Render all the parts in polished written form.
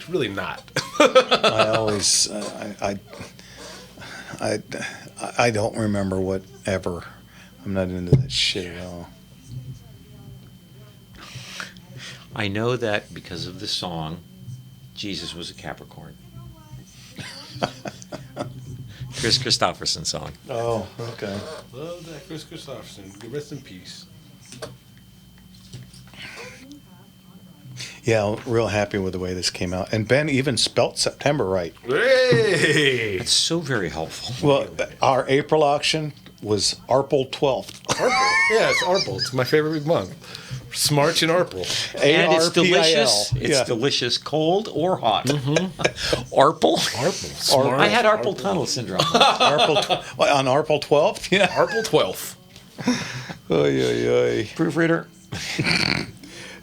it's really not. I always, I don't remember whatever. I'm not into that shit at all. I know that because of the song, Jesus was a Capricorn. Chris Christopherson song. Oh, okay. Love that Chris Christopherson. Rest in peace. Yeah, I'm real happy with the way this came out. And Ben even spelt September right. Hey! That's so very helpful. Well, our April auction was April 12th. Arple. Yeah, it's Arple. It's my favorite month. Smarch and Arple. And it's ARPIL. delicious. It's Yeah. delicious, cold or hot. Arple. Arple. Smart. I had Arple tunnel syndrome. On April 12th? Yeah. Arple 12th. Oy, oy, oy. Proofreader.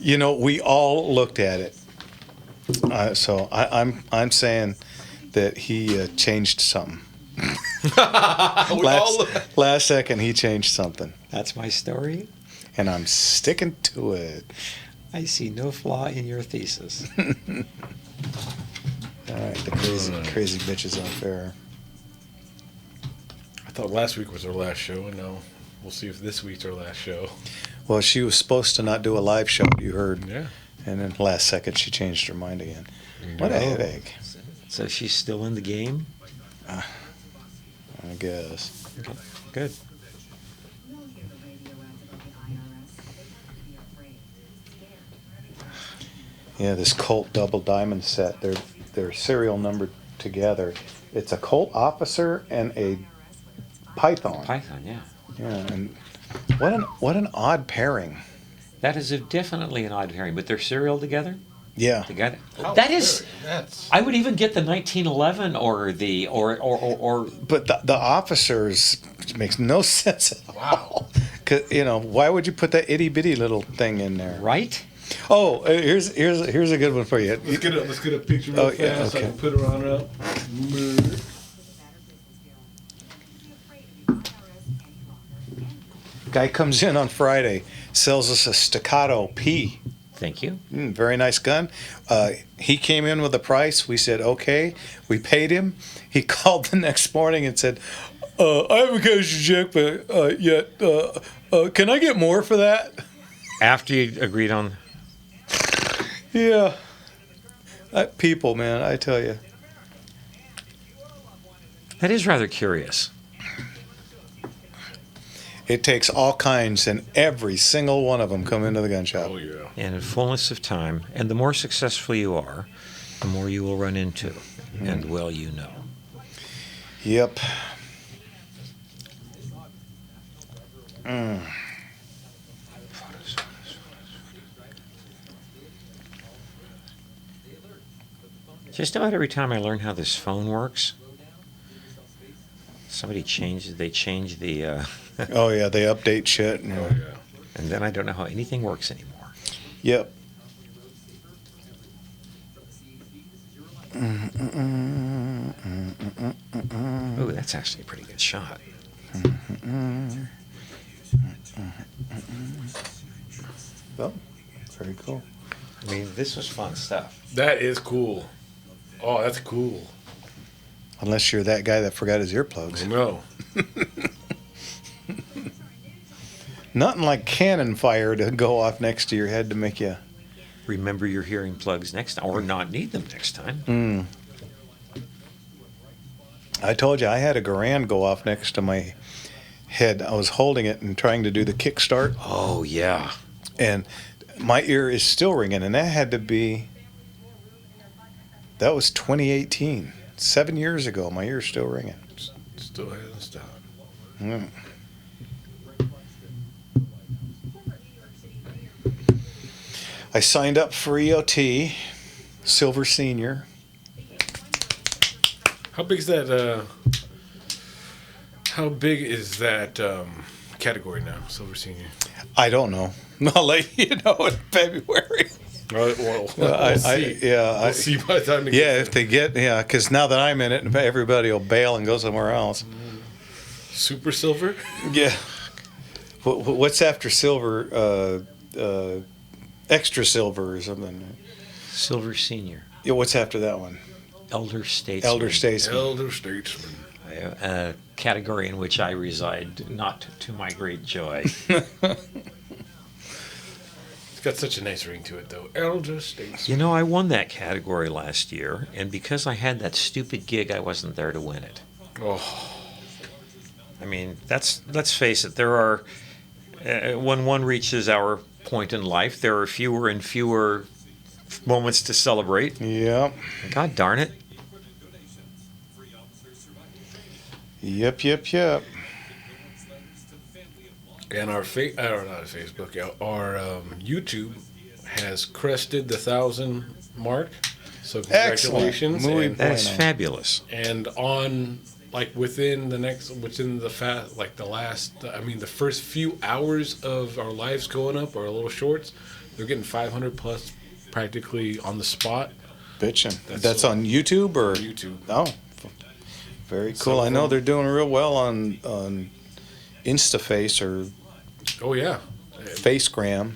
You know, we all looked at it. So I'm saying that he changed something. Last second, he changed something. That's my story. And I'm sticking to it. I see no flaw in your thesis. All right, the crazy bitches out there. I thought last week was our last show, and now we'll see if this week's our last show. Well, she was supposed to not do a live show, you heard. Yeah. And then last second, she changed her mind again. What a headache. So she's still in the game? I guess. Okay, good. Yeah, this Colt double diamond set, they're serial numbered together. It's a Colt officer and a Python. Python, yeah. Yeah, and what an odd pairing. That is definitely an odd pairing, but they're serial together? Yeah. Together. How That is. That's I would even get the 1911 or the or. But the officers makes no sense at all. 'Cause, you know, why would you put that itty bitty little thing in there? Right? Oh, here's a good one for you. let's get a picture real Oh, fast yeah, so I okay. can put her on up. Guy comes in on Friday, sells us a Staccato P. Thank you. Very nice gun. He came in with a price. We said, okay. We paid him. He called the next morning and said, I haven't cashed your check yet. Can I get more for that? After you agreed on. Yeah. People, man, I tell you. That is rather curious. It takes all kinds, and every single one of them come into the gun shop. Oh, yeah. And in fullness of time, and the more successful you are, the more you will run into, and well you know. Yep. Just about every time I learn how this phone works, they change the, Oh, yeah, they update shit. Oh, yeah. and then I don't know how anything works anymore. Yep. Ooh, that's actually a pretty good shot. Oh, very cool. I mean, this was fun stuff. That is cool. Oh, that's cool. Unless you're that guy that forgot his earplugs. No. Nothing like cannon fire to go off next to your head to make you. Remember your hearing plugs next time, or not need them next time. I told you I had a Garand go off next to my head. I was holding it and trying to do the kickstart, Oh, yeah. and my ear is still ringing. And that was 2018, 7 years ago. My ear's still ringing. Still hasn't stopped. Mm. I signed up for EOT, Silver Senior. How big is that? How big is that category now, Silver Senior? I don't know. I'll let you know in February. Well, we'll see. We'll see by the time. If they get, because now that I'm in it, everybody will bail and go somewhere else. Super Silver. Yeah. What's after silver? Extra silver or something? Silver Senior. Yeah, what's after that one? Elder statesman. Elder statesman. Elder statesman. A category in which I reside, not to my great joy. It's got such a nice ring to it, though. Elder statesman. You know, I won that category last year, and because I had that stupid gig, I wasn't there to win it. Oh, I mean, let's face it, there are, when one reaches our point in life, there are fewer and fewer moments to celebrate. Yep. God darn it. Yep. and our not Facebook, our YouTube has crested the 1,000 mark. So congratulations! Muy And, That's bueno. fabulous. and on within the first few hours of our lives going up, our little shorts, they're getting 500 plus practically on the spot. Bitchin'. That's That's so- on YouTube or YouTube. Oh, very cool. So I know from- they're doing real well on InstaFace or Oh yeah, Facegram.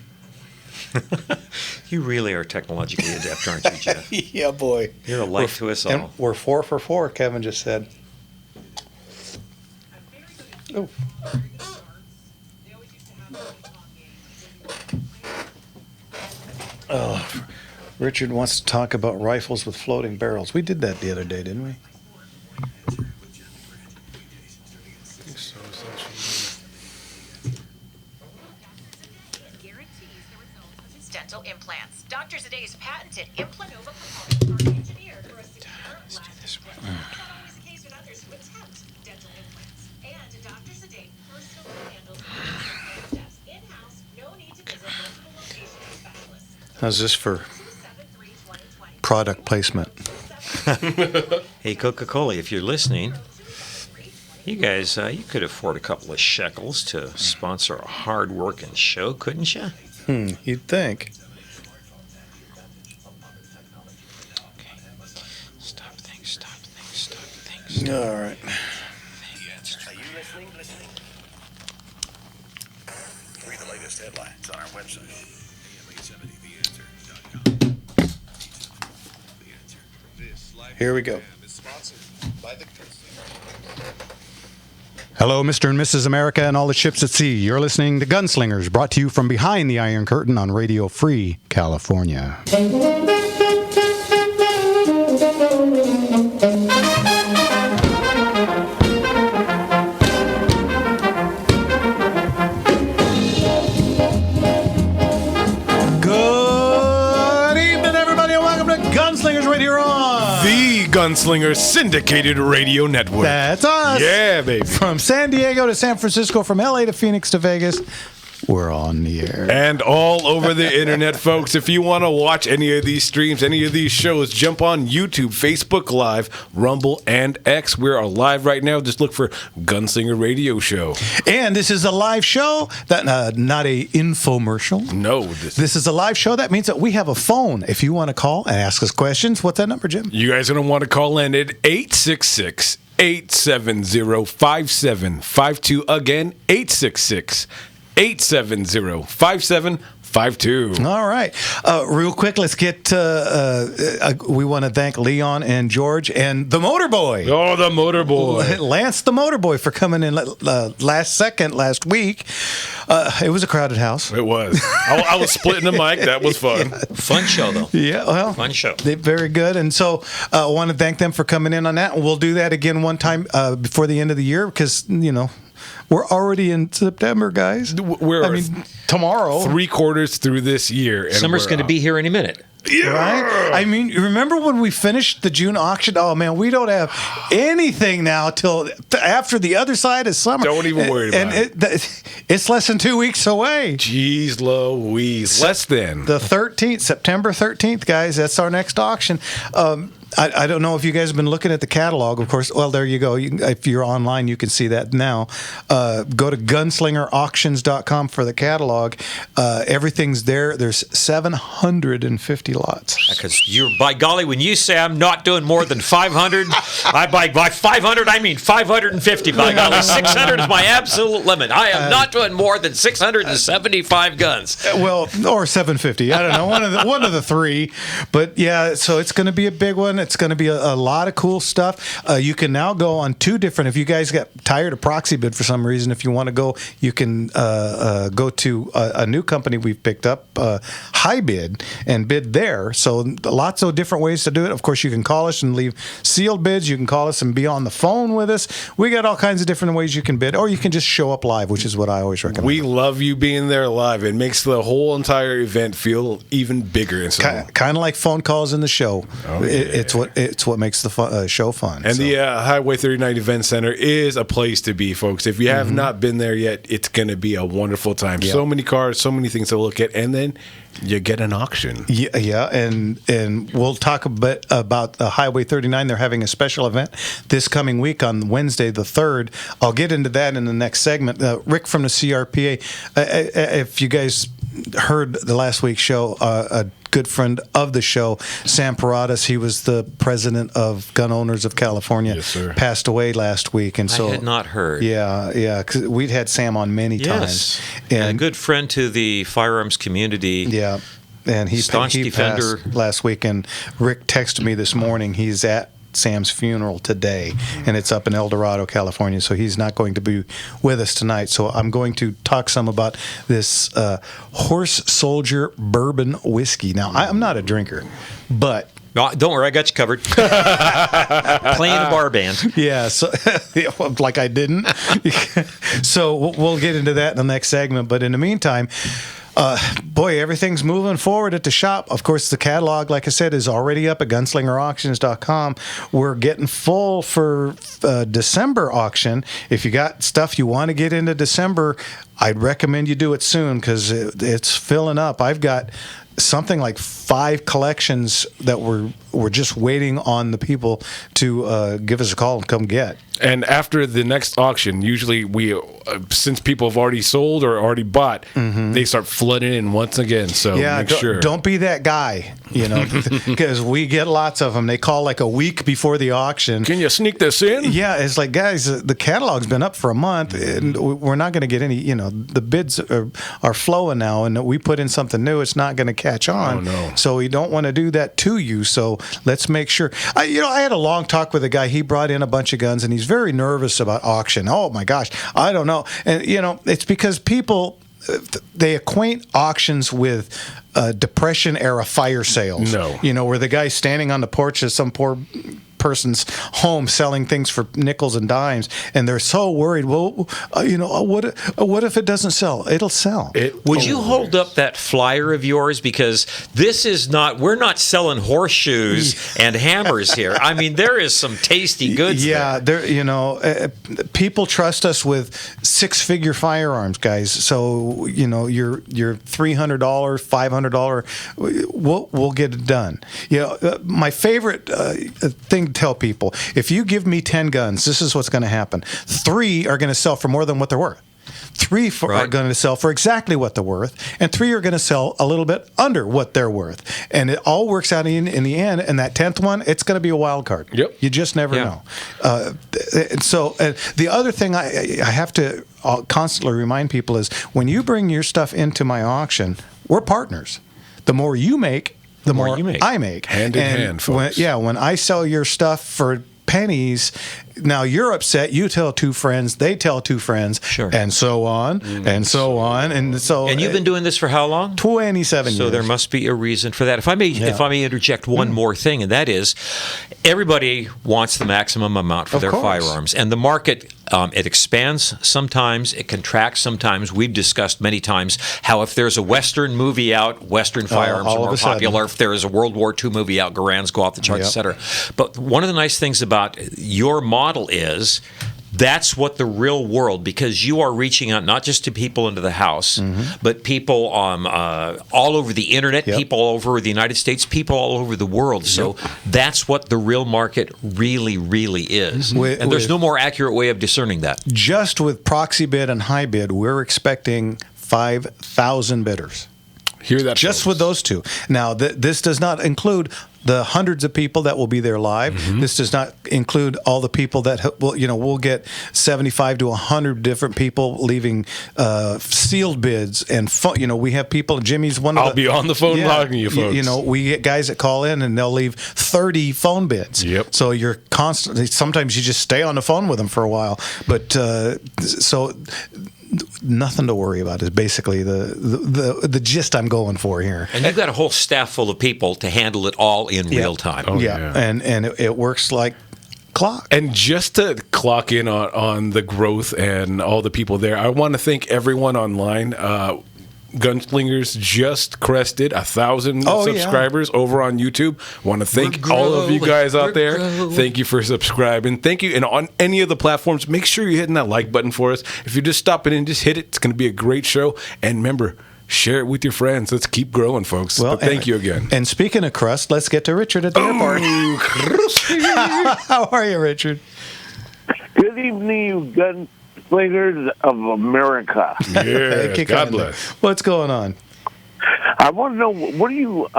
You really are technologically adept, aren't you, Jeff? Yeah, boy. You're a light to us And all. we're 4 for 4, Kevin just said. Oh. Oh, Richard wants to talk about rifles with floating barrels. We did that the other day, didn't we? I think so. Guarantees the result of his dental implants. Dr. Zaday's patented Implanova components are engineered for a secure, lasting dental. That's not always the case with others who attempt dental implants. And Dr. Zaday personally handles the steps in-house. No need to visit multiple locations specialists. How's this for 273-2020. product placement? Hey, Coca-Cola, if you're listening, you guys, you could afford a couple of shekels to sponsor a hard-working show, couldn't you? You'd think. Stop things. All right. Are you listening? Read the latest headlines on our website. Here we go. Hello, Mr. and Mrs. America and all the ships at sea. You're listening to Gunslingers, brought to you from behind the Iron Curtain on Radio Free California. Good evening, everybody, and welcome to Gunslingers right here on The Gunslinger Syndicated Radio Network. That's us. Yeah, baby. From San Diego to San Francisco, from LA to Phoenix to Vegas, we're on the air. And all over the internet, folks. If you want to watch any of these streams, any of these shows, jump on YouTube, Facebook Live, Rumble, and X. We're live right now. Just look for Gunslinger Radio Show. And this is a live show, that not a infomercial. No, This is a live show. That means that we have a phone. If you want to call and ask us questions, what's that number, Jim? you guys are going to want to call in at 866 870 5752. Again, 866 870 5752. All right. Real quick, let's get. We want to thank Leon and George and the Motor Boy. Oh, the Motor Boy. Lance the Motor Boy for coming in last week. It was a crowded house. It was. I was splitting the mic. That was fun. Fun show, though. Yeah, well, Fun show. Very good. And so I want to thank them for coming in on that. And we'll do that again one time before the end of the year because, we're already in September, guys. We're tomorrow. 3/4 through this year. And Summer's we're going to be here any minute. Right? I mean, remember when we finished the June auction? Oh, man, we don't have anything now till after the other side of summer. Don't even worry about it. It's less than 2 weeks away. Jeez Louise. Less than. The 13th, September 13th, guys. That's our next auction. I don't know if you guys have been looking at the catalog. Of course, well, there you go. If you're online, you can see that now. Go to gunslingerauctions.com for the catalog. Everything's there. There's 750 lots. Because by golly, when you say I'm not doing more than 500, by 500 I mean 550. By golly, 600 is my absolute limit. I am not doing more than 675 guns. Well, or 750. I don't know. One of the three. But yeah, so it's going to be a big one. It's going to be a lot of cool stuff. You can now go on two different. If you guys got tired of proxy bid for some reason, if you want to go, you can go to a new company we've picked up, High Bid, and bid there. So lots of different ways to do it. Of course, you can call us and leave sealed bids. You can call us and be on the phone with us. We got all kinds of different ways you can bid, or you can just show up live, which is what I always recommend. We love you being there live. It makes the whole entire event feel even bigger. And so, kind of like phone calls in the show. Oh, yeah. It's what makes the show fun. And so. the Highway 39 Event Center is a place to be, folks. If you have not been there yet, it's going to be a wonderful time. Yeah. So many cars, so many things to look at, and then you get an auction. Yeah, and we'll talk a bit about Highway 39. They're having a special event this coming week on Wednesday the 3rd. I'll get into that in the next segment. Rick from the CRPA, if you guys heard the last week's show, a good friend of the show, Sam Paradas, he was the president of Gun Owners of California, Yes, sir. passed away last week. And so I had not heard. Yeah, because we'd had Sam on many times. And a good friend to the firearms community. Yeah, and he Staunch defender. passed last week. And Rick texted me this morning. He's at Sam's funeral today, and it's up in El Dorado, California. So he's not going to be with us tonight. So I'm going to talk some about this Horse Soldier bourbon whiskey. Now, I'm not a drinker, but No, don't worry, I got you covered. Playing a bar band. yeah, so like I didn't. So we'll get into that in the next segment. But in the meantime, boy, everything's moving forward at the shop. Of course, the catalog, like I said, is already up at gunslingerauctions.com. We're getting full for December auction. If you got stuff you want to get into December, I'd recommend you do it soon because it's filling up. I've got something like 5 collections that we're just waiting on the people to give us a call and come get. And after the next auction, usually we, since people have already sold or already bought, they start flooding in once again. So make sure. Don't be that guy, because we get lots of them. They call like a week before the auction. Can you sneak this in? Yeah, it's like, guys, the catalog's been up for a month, and we're not going to get any. The bids are flowing now, and we put in something new. It's not going to catch on. Oh, no. So we don't want to do that to you. So let's make sure. I had a long talk with a guy. He brought in a bunch of guns, and he's very nervous about auction. Oh my gosh, I don't know. And it's because people, they acquaint auctions with Depression era fire sales. No. Where the guy's standing on the porch of some poor person's home selling things for nickels and dimes, and they're so worried. Well, what if it doesn't sell? It'll sell. Would you hold up that flyer of yours? Because we're not selling horseshoes and hammers here. I mean, there is some tasty goods there. People trust us with 6-figure firearms, guys. So, your $300, $500, we'll get it done. My favorite thing to tell people, if you give me 10 guns, this is what's going to happen. 3 are going to sell for more than what they're worth. 3 are going to sell for exactly what they're worth, and 3 are going to sell a little bit under what they're worth. And it all works out in the end, and that 10th one, it's going to be a wild card. Yep. You just never know. So the other thing I have to constantly remind people is when you bring your stuff into my auction, we're partners. The more you make, the more I make. Hand in hand, folks. When I sell your stuff for pennies, now you're upset. You tell 2 friends, they tell 2 friends, sure, and so on, and so on, and so. And you've been doing this for how long? 27 years. So there must be a reason for that. If I may interject one more thing, and that is, everybody wants the maximum amount for their firearms, and the market. It expands sometimes, it contracts sometimes. We've discussed many times how if there's a Western movie out, Western firearms are more popular. If there is a World War II movie out, Garands go off the charts, etc. But one of the nice things about your model is That's what the real world, because you are reaching out not just to people into the house, but people all over the internet, people all over the United States, people all over the world. So that's what the real market really, really is. And there's no more accurate way of discerning that. Just with proxy bid and high bid, we're expecting 5,000 bidders. Hear that? Just folks. with those two. Now, this does not include the hundreds of people that will be there live. This does not include all the people that will, we'll get 75 to 100 different people leaving sealed bids, and we have people. Jimmy's one of I'll be on the phone logging you folks. We get guys that call in and they'll leave 30 phone bids. Yep. So you're constantly. Sometimes you just stay on the phone with them for a while, but so. Nothing to worry about is basically the gist I'm going for here. And you've got a whole staff full of people to handle it all in real time. Oh, yeah. And it works like clock. And just to clock in on the growth and all the people there, I want to thank everyone online. Gunslingers just crested 1,000 subscribers over on YouTube. Want to thank all of you guys out there. Thank you for subscribing. Thank you. And on any of the platforms, make sure you're hitting that like button for us. If you're just stopping in, just hit it. It's going to be a great show. And remember, share it with your friends. Let's keep growing, folks. Well, but thank you again. And speaking of crust, let's get to Richard at the airport. How are you, Richard? Good evening, you gunslingers of America. Yeah, God bless. What's going on? I want to know, what do you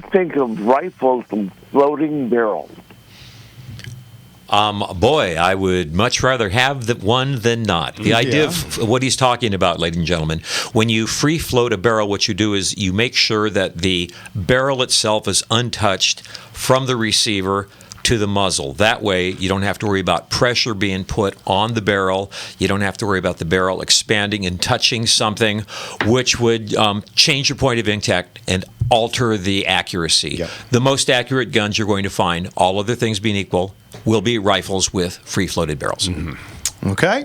think of rifles and floating barrels? Boy, I would much rather have the one than not. The idea of what he's talking about, ladies and gentlemen, when you free float a barrel, what you do is you make sure that the barrel itself is untouched from the receiver to the muzzle. That way, you don't have to worry about pressure being put on the barrel. You don't have to worry about the barrel expanding and touching something, which would change your point of impact and alter the accuracy. Yep. The most accurate guns you're going to find, all other things being equal, will be rifles with free-floated barrels. Okay.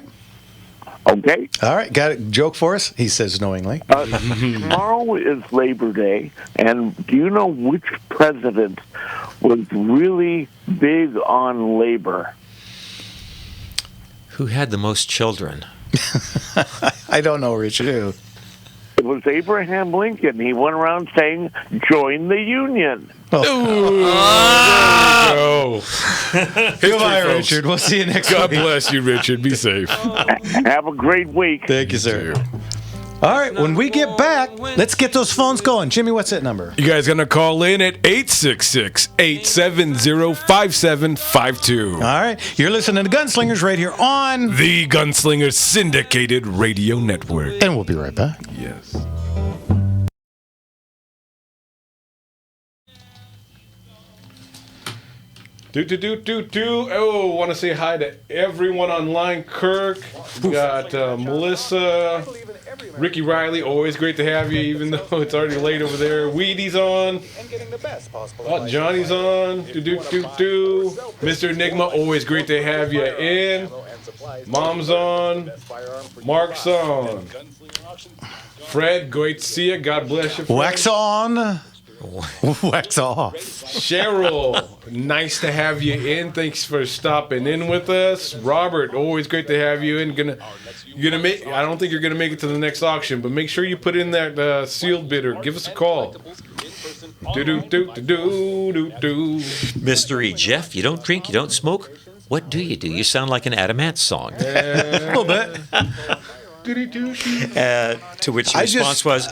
Okay. All right. Got a joke for us? He says knowingly. Tomorrow is Labor Day, and do you know which president was really big on labor? Who had the most children? I don't know, Richard. Who? It was Abraham Lincoln. He went around saying, "Join the Union." Oh. Goodbye, Richard. We'll see you next God week. bless you, Richard. Be safe. Have a great week. Thank you, sir. All right, when we get back, let's get those phones going. Jimmy, what's that number? You guys going to call in at 866-870-5752. All right, you're listening to Gunslingers right here on The Gunslinger Syndicated Radio Network. And we'll be right back. Yes. Oh, want to say hi to everyone online. Kirk, we got Melissa, Ricky Riley. Always great to have you, even though it's already late over there. Weedy's on. Oh, Johnny's on. Mr. Enigma, always great to have you in. Mom's on. Mark's on. Fred, great to see you. God bless you, Fred. Wax on. Wax off. Cheryl, nice to have you in. Thanks for stopping in with us. Robert, always great to have you in. You're gonna make. I don't think you're gonna make it to the next auction, but make sure you put in that sealed bidder. Give us a call. Mystery Jeff, you don't drink, you don't smoke. What do? You sound like an Adamant song. A little bit. To which the response was,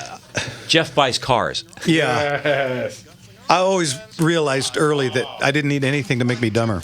Jeff buys cars. Yeah. Yes. I always realized early that I didn't need anything to make me dumber.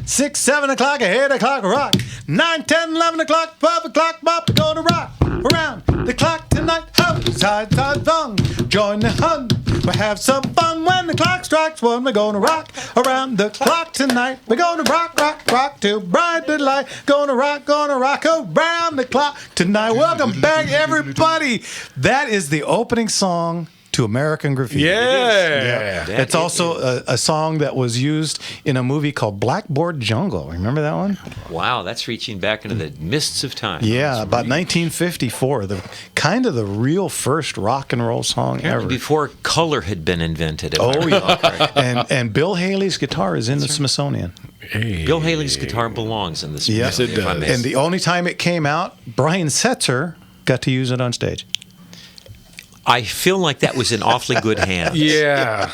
6, 7 o'clock, 8 o'clock, rock. 9, 10, 11 o'clock, 12 o'clock, bop, gonna rock around the clock tonight. Ho, side, side, thong. Join the hunt. We'll have some fun when the clock strikes one. We're gonna rock around the clock tonight. We're gonna rock, rock, rock till bright daylight. Gonna rock around the clock tonight. Welcome back, everybody. That is the opening song to American Graffiti. Yeah. That It's also a song that was used in a movie called Blackboard Jungle. Remember that one? Wow, that's reaching back into the mists of time. Yeah, about 1954. The real first rock and roll song ever. Before color had been invented. if I Oh recall yeah, correctly. and Bill Haley's guitar is in the Smithsonian. Hey. Bill Haley's guitar belongs in this. Yes, movie, it if I does. may And the only time it came out, Brian Setzer got to use it on stage. I feel like that was in awfully good hands. Yeah.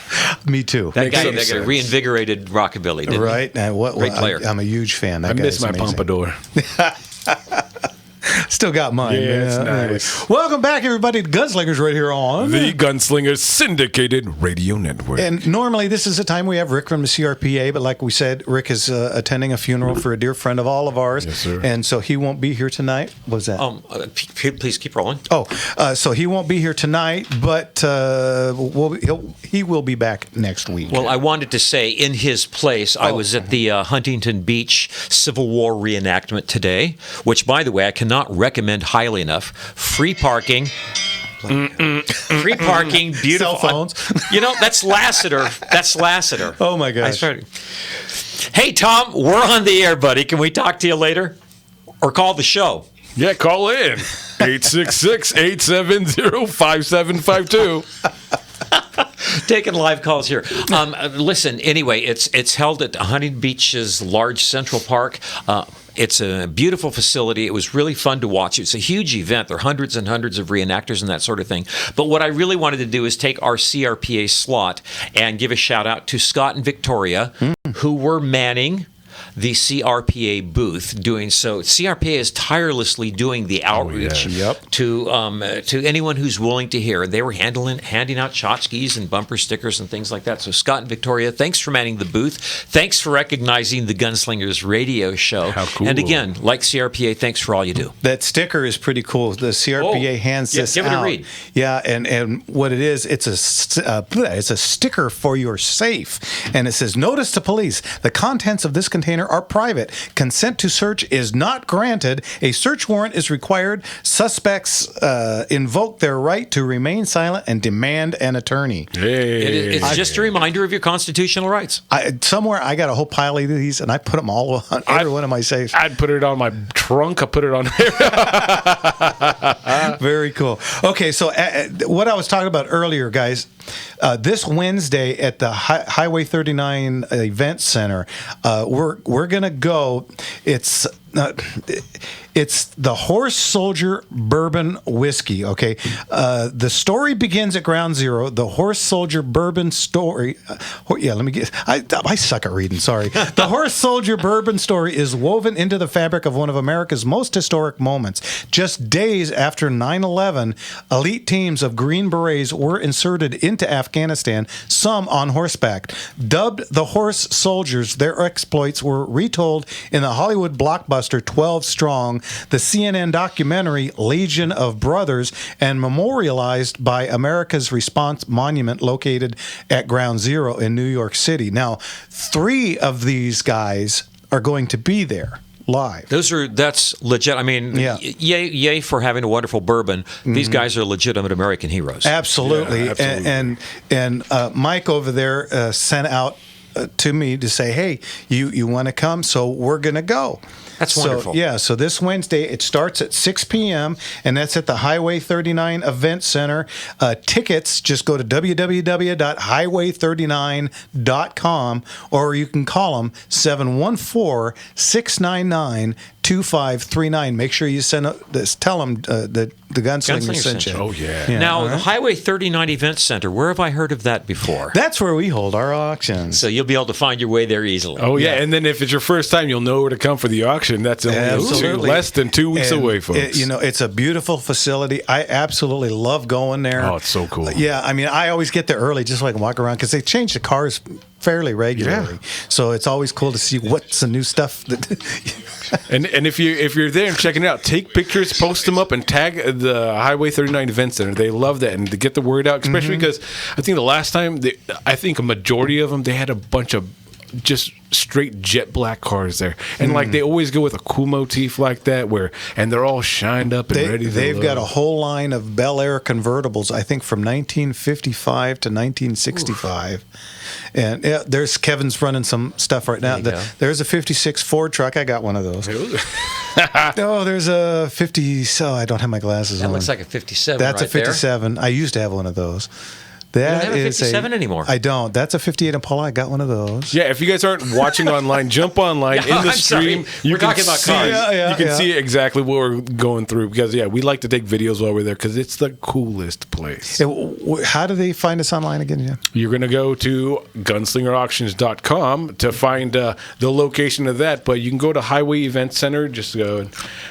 Me too. That Makes guy some that sense. reinvigorated rockabilly, didn't he? Right? And Great player. I'm a huge fan. That I guy miss is my amazing. pompadour. Still got mine. Yeah, it's Anyway. nice. Welcome back, everybody, to Gunslingers right here on. The Gunslinger Syndicated Radio Network. And normally this is the time we have Rick from the CRPA, but like we said, Rick is attending a funeral for a dear friend of all of ours. Yes, sir. And so he won't be here tonight. What was that? Please keep rolling. So he won't be here tonight, but he will be back next week. Well, I wanted to say, in his place, I was at the Huntington Beach Civil War reenactment today, which, by the way, I cannot recommend highly enough. Free parking. Free parking, beautiful. Cell phones. You know, that's Lassiter. That's Lassiter. Oh, my gosh. Hey, Tom, we're on the air, buddy. Can we talk to you later? Or call the show? Yeah, call in. 866-870-5752. Taking live calls here. Listen, anyway, it's held at Huntington Beach's large Central Park. It's a beautiful facility. It was really fun to watch. It's a huge event. There are hundreds and hundreds of reenactors and that sort of thing. But what I really wanted to do is take our CRPA slot and give a shout out to Scott and Victoria, who were manning the CRPA booth, doing so. CRPA is tirelessly doing the outreach to anyone who's willing to hear. They were handing out tchotchkes and bumper stickers and things like that. So Scott and Victoria, thanks for manning the booth. Thanks for recognizing the Gunslingers radio show. How cool. And again, like CRPA, thanks for all you do. That sticker is pretty cool. The CRPA hands this give it a out. read. Yeah, and what it is, it's a sticker for your safe, and it says, "Notice to police: the contents of this container are private. Consent to search is not granted. A search warrant is required. Suspects invoke their right to remain silent and demand an attorney." Hey. It's just a reminder of your constitutional rights. Somewhere I got a whole pile of these, and I put them all on every one of my safes. I'd put it on my trunk. I put it on there. Very cool. Okay, so what I was talking about earlier, guys, this Wednesday at the Highway 39 Event Center, we're gonna go. It's the Horse Soldier Bourbon Whiskey. Okay, the story begins at Ground Zero. The Horse Soldier Bourbon story. Let me get. I suck at reading. Sorry. The Horse Soldier Bourbon story is woven into the fabric of one of America's most historic moments. Just days after 9/11, elite teams of Green Berets were inserted into Afghanistan, some on horseback. Dubbed the Horse Soldiers, their exploits were retold in the Hollywood blockbuster 12 Strong, the CNN documentary Legion of Brothers, and memorialized by America's Response Monument located at Ground Zero in New York City. Now, 3 of these guys are going to be there live. That's legit. I mean, Yeah. yay for having a wonderful bourbon. These guys are legitimate American heroes. Absolutely. Yeah, absolutely. And Mike over there sent out to me to say, hey, you want to come? So we're going to go. That's wonderful. So this Wednesday, it starts at 6 p.m., and that's at the Highway 39 Event Center. Tickets, just go to www.highway39.com, or you can call them 714-699-2539. Make sure you tell them the Gunslinger sent you. Oh, yeah. Now, the Highway 39 Event Center, where have I heard of that before? That's where we hold our auctions. So you'll be able to find your way there easily. Oh, yeah. And then if it's your first time, you'll know where to come for the auction. That's only less than 2 weeks away, folks. It's a beautiful facility. I absolutely love going there. Oh, it's so cool. Yeah, I mean, I always get there early just so I can walk around because they change the cars fairly regularly. Yeah. So it's always cool to see what's the new stuff. And if you're there and checking it out, take pictures, post them up, and tag the Highway 39 Event Center. They love that, and to get the word out, especially because I think the last time, I think a majority of them, they had a bunch of just straight jet black cars there, and like they always go with a cool motif like that, and they're all shined up and ready. They've got a whole line of Bel Air convertibles, I think from 1955 to 1965. Oof. And there's Kevin's running some stuff right now. There's a 56 Ford truck. I got one of those. Oh, there's a 50. So I don't have my glasses on. That looks like a 57. That's right a 57. There. I used to have one of those. That you don't have a 57 anymore. I don't. That's a 58 Impala. I got one of those. Yeah, if you guys aren't watching online, jump online in the stream. We're talking about cars. You can see exactly what we're going through because, we like to take videos while we're there because it's the coolest place. How do they find us online again? Yeah? You're going to go to gunslingerauctions.com to find the location of that, but you can go to Highway Event Center. Just go,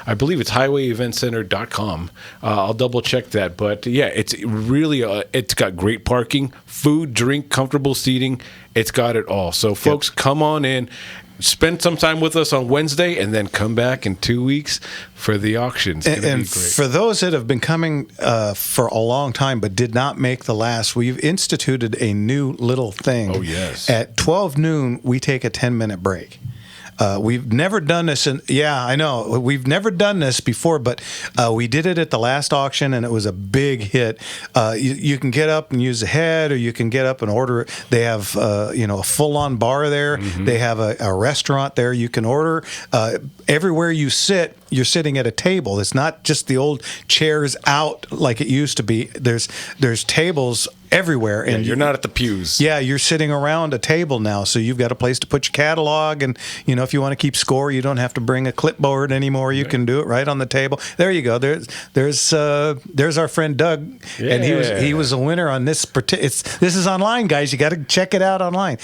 I believe it's highwayeventcenter.com. I'll double check that. But, it's really, it's got great parking, food, drink, comfortable seating. It's got it all. So, folks, come on in, spend some time with us on Wednesday, and then come back in 2 weeks for the auctions. And for those that have been coming for a long time but did not make the last, we've instituted a new little thing. Oh, yes. At 12 noon, we take a 10-minute break. We've never done this, I know we've never done this before, but we did it at the last auction, and it was a big hit. You can get up and use the head, or you can get up and order it. They have a full-on bar there. Mm-hmm. They have a restaurant there. You can order everywhere you sit. You're sitting at a table. It's not just the old chairs out like it used to be. There's tables everywhere, and you're not at the pews. Yeah, you're sitting around a table now, so you've got a place to put your catalog, and if you want to keep score, you don't have to bring a clipboard anymore. You can do it right on the table. There you go. There's our friend Doug, and he was a winner on this. This is online, guys. You got to check it out online.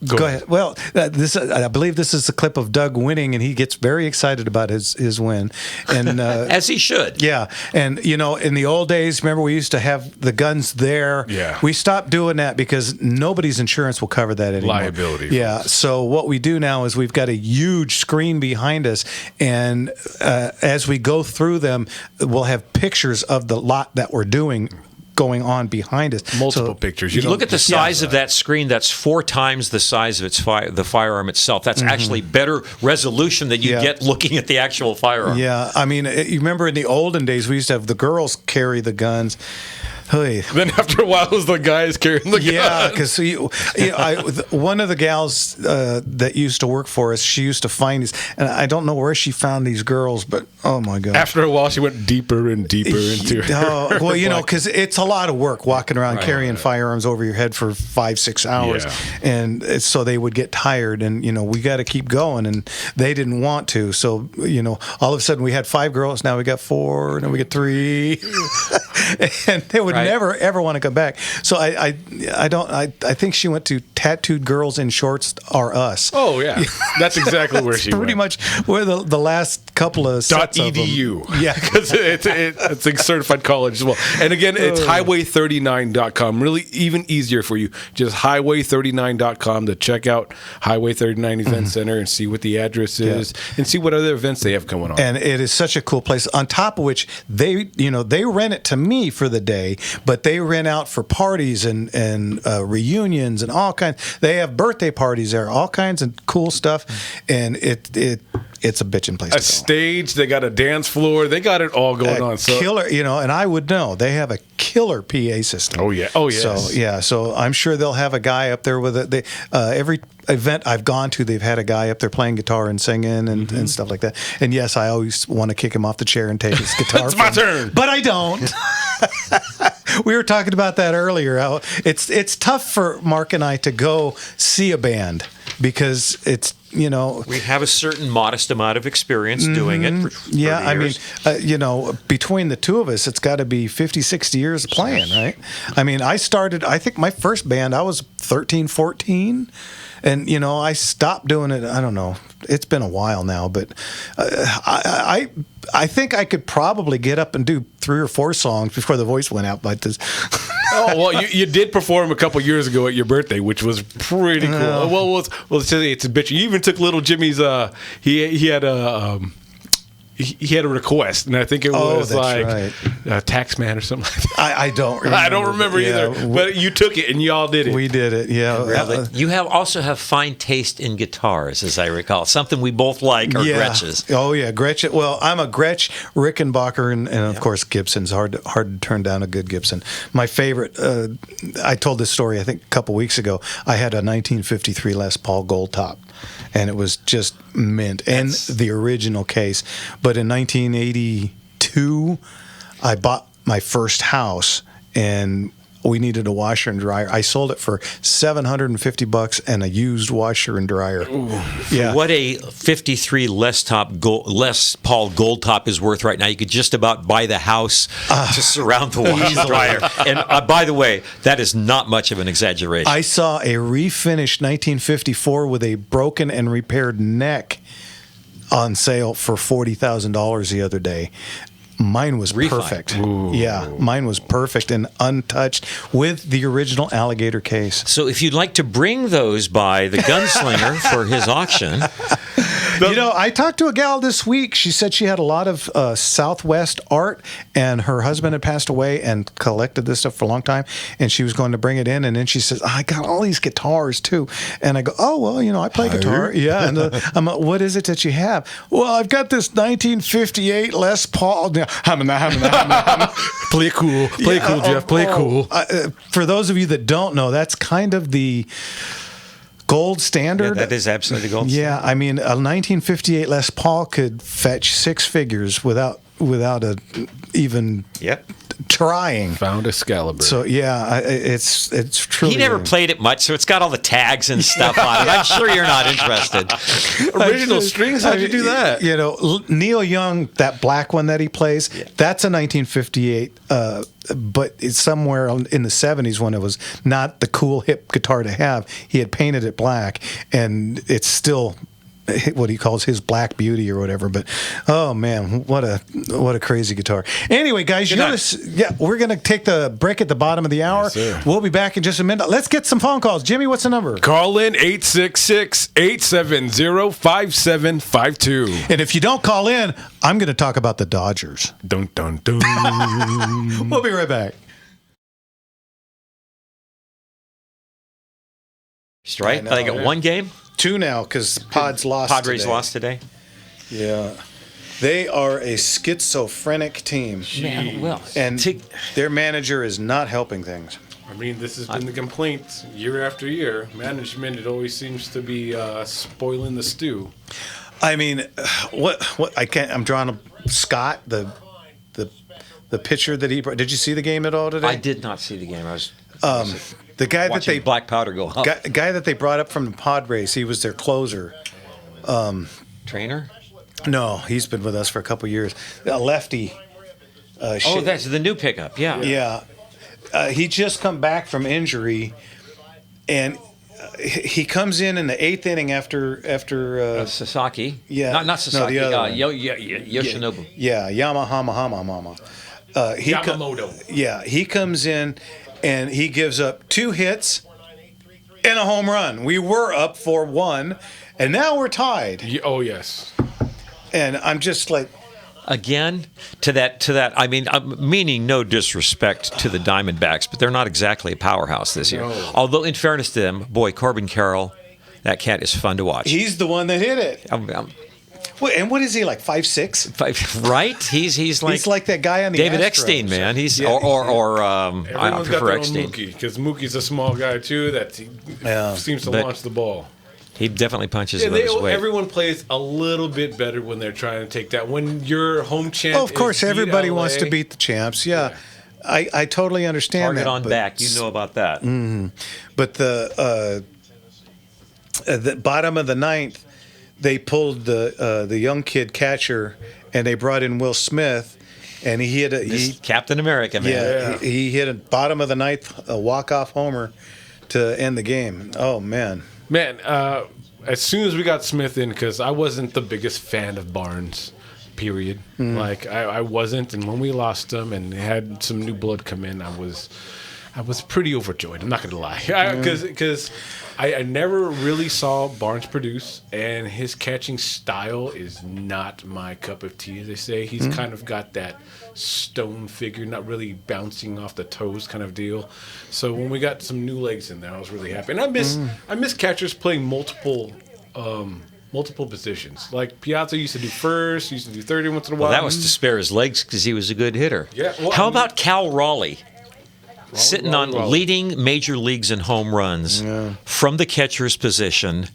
Go ahead. Well, I believe this is a clip of Doug winning, and he gets very excited about his win, and as he should. Yeah, and in the old days, remember we used to have the guns there. Yeah, we stopped doing that because nobody's insurance will cover that anymore. Liability. Yeah. So what we do now is we've got a huge screen behind us, and as we go through them, we'll have pictures of the lot that we're doing going on behind us. Multiple pictures. You look at the size of that screen. That's 4 times the size of the firearm itself. That's actually better resolution than you get looking at the actual firearm. Yeah, I mean, you remember in the olden days, we used to have the girls carry the guns. Hey. Then after a while, it was the guys carrying the guns. Yeah, because one of the gals that used to work for us, she used to find these, and I don't know where she found these girls, but oh my God. After a while, she went deeper and deeper into it. Well, because it's a lot of work walking around carrying firearms over your head for 5-6 hours, and so they would get tired, and we got to keep going, and they didn't want to, so all of a sudden we had 5 girls, now we got 4, now we got 3, and they would never ever want to come back. So I think she went to Tattooed Girls in Shorts Are Us. Oh yeah, that's exactly where she pretty went. much where the last couple of sets .edu. Of them. Yeah, because it's a certified college as well. And again, it's highway39.com. Really even easier for you. Just highway39.com to check out Highway 39 Event Center and see what the address is and see what other events they have going on. And it is such a cool place. On top of which they rent it to me for the day, but they rent out for parties and reunions and all kinds. They have birthday parties there, all kinds of cool stuff, and it's a bitchin' place. A stage, they got a dance floor, they got it all going on. So killer, and I would know they have a killer PA system. Oh yeah, yes. So I'm sure they'll have a guy up there with it. Every event I've gone to, they've had a guy up there playing guitar and singing and stuff like that. And yes, I always want to kick him off the chair and take his guitar. It's my turn, but I don't. We were talking about that earlier. It's tough for Mark and I to go see a band because it's we have a certain modest amount of experience doing it. For years. I mean, between the two of us, it's got to be 50, 60 years of playing, right? I mean, I think my first band, I was 13, 14. And, I stopped doing it. I don't know. It's been a while now, but I think I could probably get up and do 3 or 4 songs before the voice went out like this. Oh, well, you did perform a couple years ago at your birthday, which was pretty cool. Well, let's say it's a bitch. You even took little Jimmy's, he had a... he had a request, and I think it was that's like right. Taxman or something like that. I don't remember. I don't remember Yeah, either. But you took it, and y'all did it. We did it, yeah. You also have fine taste in guitars, as I recall. Something we both like are Gretches. Oh yeah, Gretsch. Well, I'm a Gretsch, Rickenbacker, and of course Gibson's hard to turn down a good Gibson. My favorite. I told this story I think a couple weeks ago. I had a 1953 Les Paul Gold Top, and it was just mint and the original case. But in 1982, I bought my first house, and we needed a washer and dryer. I sold it for $750 and a used washer and dryer. Ooh. Yeah. What a 53 Les Paul Gold Top is worth right now. You could just about buy the house to surround the washer and dryer. And by the way, that is not much of an exaggeration. I saw a refinished 1954 with a broken and repaired neck on sale for $40,000 the other day. Mine was perfect. Ooh. Yeah, mine was perfect and untouched with the original alligator case. So if you'd like to bring those by the Gunslinger for his auction. You know, I talked to a gal this week. She said she had a lot of Southwest art, and her husband had passed away and collected this stuff for a long time, and she was going to bring it in. And then she says, I got all these guitars, too. And I go, oh, well, you know, I play guitar. Yeah. And I'm like, what is it that you have? Well, I've got this 1958 Les Paul. Play it cool. Play it cool, Jeff. Play it cool. For those of you that don't know, that's kind of the gold standard. Yeah, that is absolutely gold standard. Yeah, I mean, a 1958 Les Paul could fetch six figures without even trying. Found Excalibur. So yeah, it's truly. He never played it much, so it's got all the tags and stuff on it. I'm sure you're not interested. Original strings? How'd you do that? You know, Neil Young, that black one that he plays, that's a 1958. But it's somewhere in the 70s when it was not the cool hip guitar to have. He had painted it black, and it's still what he calls his Black Beauty or whatever. But oh man, what a crazy guitar. Anyway, guys, we're gonna take the break at the bottom of the hour. Yes, we'll be back in just a minute. Let's get some phone calls. Jimmy, what's the number? Call in 866-870-5752. And if you don't call in, I'm gonna talk about the Dodgers. Dun dun dun. We'll be right back. Right? They got one game? Two now, because Padres lost today. Yeah. They are a schizophrenic team. Man, well, and their manager is not helping things. I mean, this has been the complaint year after year. Management, it always seems to be spoiling the stew. I mean, I'm drawing a Scott, the pitcher that he brought. Did you see the game at all today? I did not see the game. I was the guy that they black powder go up. Guy that they brought up from the Padres. He was their closer. Trainer? No, he's been with us for a couple years. A lefty. That's the new pickup. Yeah. Yeah. He just come back from injury, and he comes in the eighth inning after Sasaki. Yeah, not Sasaki. No, the other Yoshinobu. Yeah, Yamamoto. He comes in and he gives up 2 hits and a home run. We were up 4-1, and now we're tied. Oh yes. And I'm just like. Again, to that. I mean, meaning no disrespect to the Diamondbacks, but they're not exactly a powerhouse this year. No. Although, in fairness to them, boy, Corbin Carroll, that cat is fun to watch. He's the one that hit it. And what is he, like 5'6"? Right? He's like that guy on the David Astros. Eckstein, man. He's I Everyone's prefer got their Eckstein own Mookie, because Mookie's a small guy too that seems to launch the ball. He definitely punches above his weight. Everyone plays a little bit better when they're trying to take that. When your home champ, of course, everybody LA, wants to beat the champs. Yeah. I totally understand Target that. on back, you know about that. Mm-hmm. But the bottom of the ninth, they pulled the young kid catcher, and they brought in Will Smith, and he hit Captain America, man. Yeah, he hit a bottom of the ninth, a walk-off homer to end the game. Oh man. Man, as soon as we got Smith in, because I wasn't the biggest fan of Barnes, period. Like, I wasn't. And when we lost him and had some new blood come in, I was I was pretty overjoyed. I'm not going to lie, because I never really saw Barnes produce, and his catching style is not my cup of tea, as they say. He's kind of got that stone figure, not really bouncing off the toes kind of deal. So when we got some new legs in there, I was really happy. And I miss catchers playing multiple positions. Like Piazza used to do first, used to do third once in a while. Well, that was to spare his legs because he was a good hitter. Yeah. Well, How about Cal Raleigh? Sitting on Raleigh. leading major leagues in home runs from the catcher's position.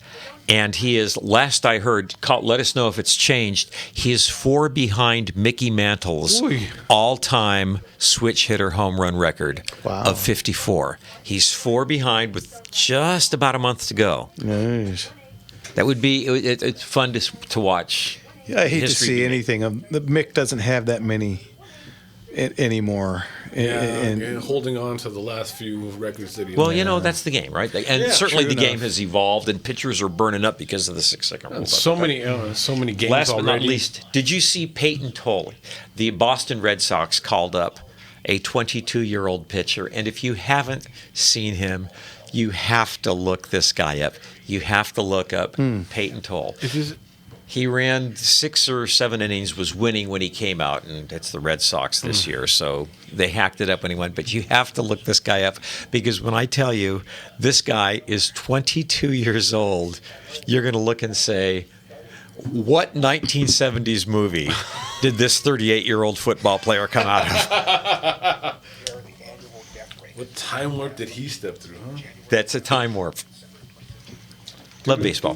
And he is, last I heard, let us know if it's changed, he is 4 behind Mickey Mantle's all-time switch hitter home run record of 54. He's 4 behind with just about a month to go. Nice. That would be, it's fun to watch. Yeah, I hate to history see be made. anything. The Mick doesn't have that many anymore. And holding on to the last few records that he Well, that's the game, right? And Yeah, certainly true the game enough. has evolved, and pitchers are burning up because of the 6-second rule. so many games Last but already. not least, did you see Peyton Tolley? The Boston Red Sox called up a 22-year-old pitcher, and if you haven't seen him, you have to look this guy up. You have to look up Peyton Toll. He ran 6 or 7 innings, was winning when he came out, and it's the Red Sox this year, so they hacked it up when he went. But you have to look this guy up, because when I tell you this guy is 22 years old, you're going to look and say, what 1970s movie did this 38-year-old football player come out of? What time warp did he step through, huh? That's a time warp. Love baseball.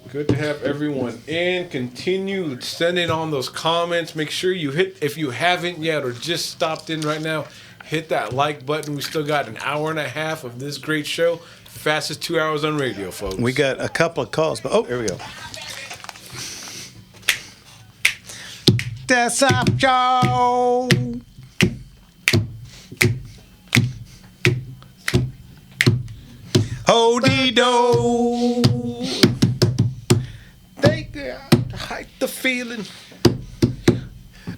Good to have everyone in. Continue sending on those comments. Make sure you hit, if you haven't yet or just stopped in right now, hit that like button. We still got an hour and a half of this great show. Fastest 2 hours on radio, folks. We got a couple of calls, but here we go. That's up, Joe. Ho-dee-do. They hype the feeling.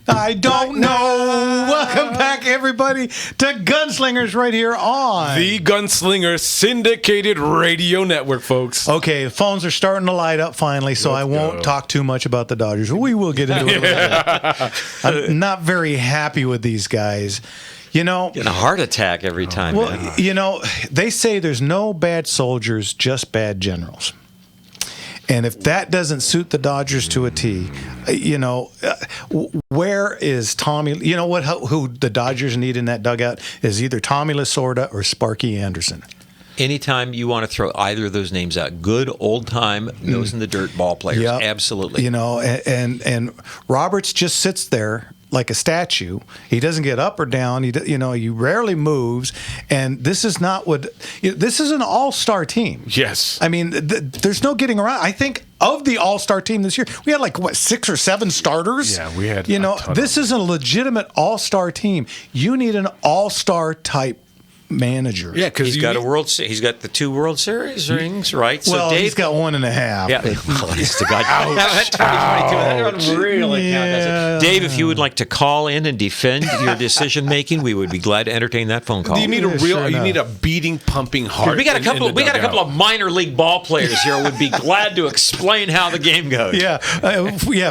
I don't know. Welcome back, everybody, to Gunslingers right here on The Gunslinger Syndicated Radio Network, folks. Okay, phones are starting to light up finally, so I won't go. talk too much about the Dodgers. We will get into it. I'm not very happy with these guys. You know, Getting a heart attack every time. well, man. you know, they say there's no bad soldiers, just bad generals. And if that doesn't suit the Dodgers to a T, where is Tommy? You know what? Who the Dodgers need in that dugout is either Tommy Lasorda or Sparky Anderson. Anytime you want to throw either of those names out, good old time nose in the dirt ball players, Yep. absolutely. You know, and Roberts just sits there like a statue. He doesn't get up or down. He rarely moves. And this is not this is an all-star team. Yes. I mean, there's no getting around. I think of the all-star team this year, we had 6 or 7 starters. Yeah, we had You know, a ton this is a legitimate all-star team. You need an all-star type manager. Yeah, because He's got he's got the 2 World Series rings, right? So Well, Dave, he's got 1.5. Yeah, honest to God. That 2022, that doesn't really count, does it? Dave, if you would like to call in and defend your decision making, we would be glad to entertain that phone call. Do you need a Yeah, real? sure you enough. need a beating, pumping heart. we got a in couple. the We got a dugout. couple of minor league ball players here. Would be glad to explain how the game goes. Yeah,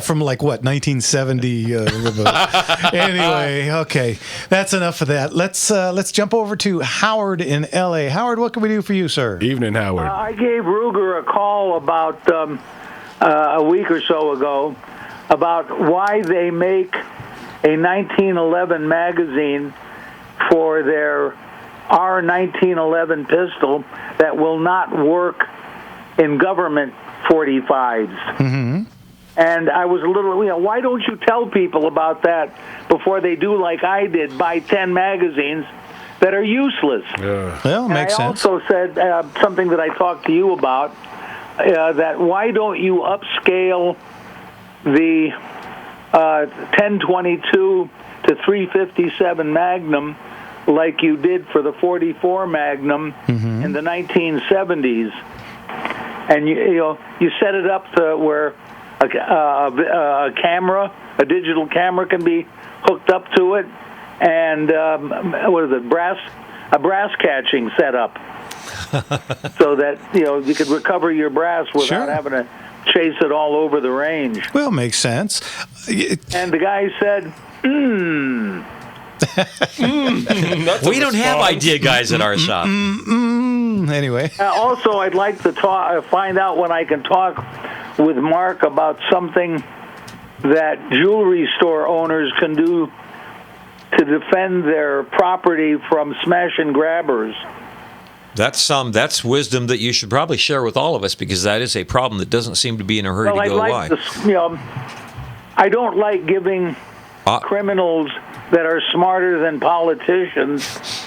from 1970. Anyway, okay, that's enough of that. Let's jump over to Howard in L.A. Howard, what can we do for you, sir? Evening, Howard. I gave Ruger a call about a week or so ago about why they make a 1911 magazine for their R1911 pistol that will not work in government 45s. Mm-hmm. And I was a little, why don't you tell people about that before they do like I did, buy 10 magazines that are useless? Well, And makes I sense. also said something that I talked to you about, that why don't you upscale the 1022 to 357 Magnum like you did for the 44 Magnum in the 1970s? And you set it up to where a camera, a digital camera, can be hooked up to it, and brass a brass catching setup, so that you could recover your brass without having to chase it all over the range. Well, makes sense. And the guy said, We don't have idea guys at our shop. Anyway. Also, I'd like to find out when I can talk with Mark about something that jewelry store owners can do to defend their property from smash and grabbers. That's wisdom that you should probably share with all of us, because that is a problem that doesn't seem to be in a hurry to go away. I don't like giving criminals that are smarter than politicians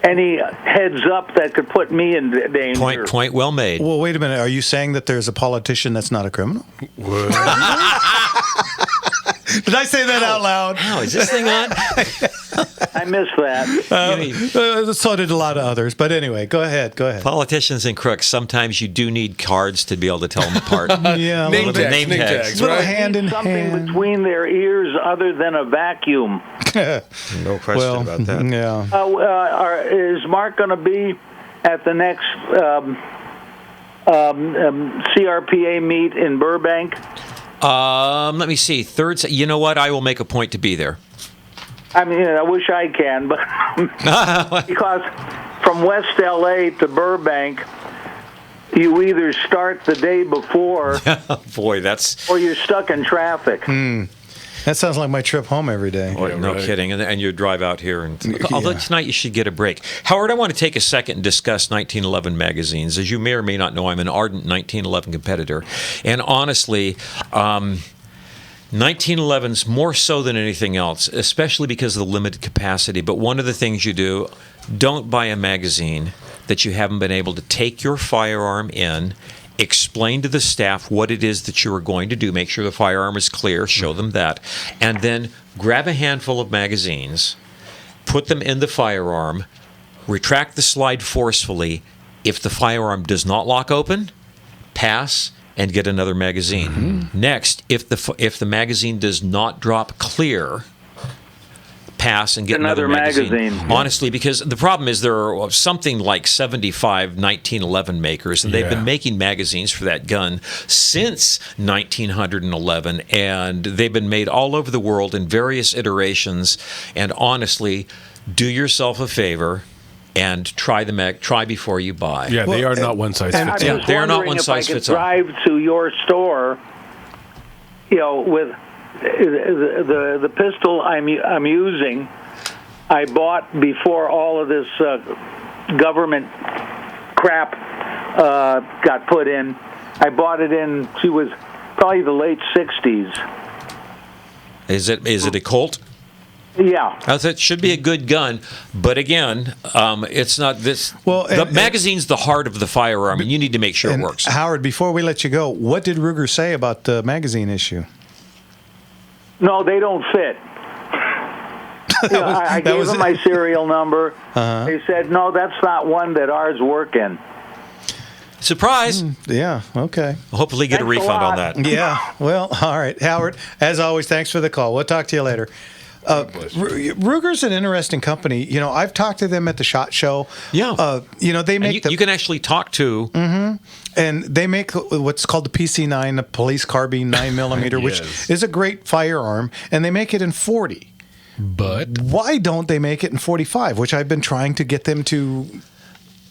any heads up that could put me in danger. Point well made. Well, wait a minute. Are you saying that there's a politician that's not a criminal? What? Did I say that out loud? Oh, is this thing on? I missed that. So did a lot of others. But anyway, go ahead. Politicians and crooks, sometimes you do need cards to be able to tell them apart. Yeah, Name name tags, tags. little right? hand in Something hand. between their ears other than a vacuum. No question about that. Yeah. Is Mark going to be at the next CRPA meet in Burbank? Let me see. You know what? I will make a point to be there. I mean, I wish I can, but because from West LA to Burbank, you either start the day before, Boy, that's... or you're stuck in traffic. That sounds like my trip home every day. Boy, no kidding. And you drive out here. Although tonight you should get a break. Howard, I want to take a second and discuss 1911 magazines. As you may or may not know, I'm an ardent 1911 competitor. And honestly, 1911's more so than anything else, especially because of the limited capacity. But one of the things you do, don't buy a magazine that you haven't been able to take your firearm in, explain to the staff what it is that you are going to do, make sure the firearm is clear, show them that, and then grab a handful of magazines, put them in the firearm, retract the slide forcefully. If the firearm does not lock open, pass and get another magazine. Next, if the magazine does not drop clear, pass and get another magazine. Honestly, because the problem is there are something like 75 1911 makers, and they've been making magazines for that gun since 1911, and they've been made all over the world in various iterations. And honestly, do yourself a favor and try before you buy. Yeah, they are not one size fits all. They are not one size fits all. If I could drive to your store, with the pistol I'm using, I bought before all of this government crap got put in. I bought it in. She was probably the late '60s. Is it a Colt? Yeah. It should be a good gun, but again, it's not this. Well, the magazine's the heart of the firearm, and you need to make sure it works. Howard, before we let you go, what did Ruger say about the magazine issue? No, they don't fit. I gave them my serial number. They said, no, that's not one that ours work in. Surprise. Yeah, okay. Hopefully get a Thanks a refund on lot. that. Yeah, well, all right. Howard, as always, thanks for the call. We'll talk to you later. Ruger's an interesting company. I've talked to them at the SHOT Show. Yeah. They make you can actually talk to... And they make what's called the PC9, the police carbine 9mm, which is a great firearm, and they make it in 40. But why don't they make it in 45, which I've been trying to get them to...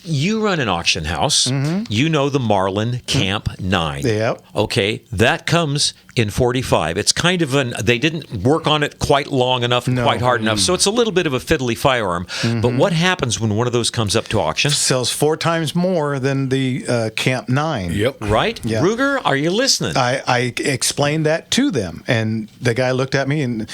You run an auction house. You know the Marlin Camp 9. Yep. Okay, that comes in 45. It's kind of they didn't work on it quite long enough and quite hard enough, so it's a little bit of a fiddly firearm. But what happens when one of those comes up to auction? Sells 4 times more than the Camp 9. Yep. Right? Yeah. Ruger, are you listening? I explained that to them, and the guy looked at me and...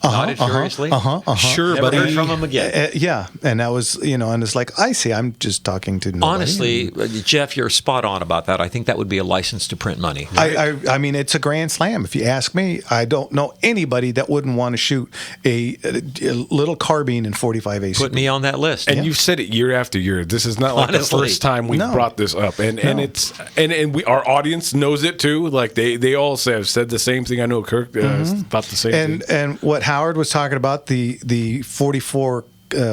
Nodded furiously. Sure, Never but heard from him again. Yeah, and that was, and it's like, I see, I'm just talking to nobody. Honestly, Jeff, you're spot on about that. I think that would be a license to print money. I mean, it's a grand slam. If you ask me, I don't know anybody that wouldn't want to shoot a little carbine in 45 ACP. Put me on that list. And you've said it year after year. This is not like Honestly. the first time we've brought this up, and it's our audience knows it too. Like they all have said the same thing. I know Kirk about the same thing. And what Howard was talking about, the 44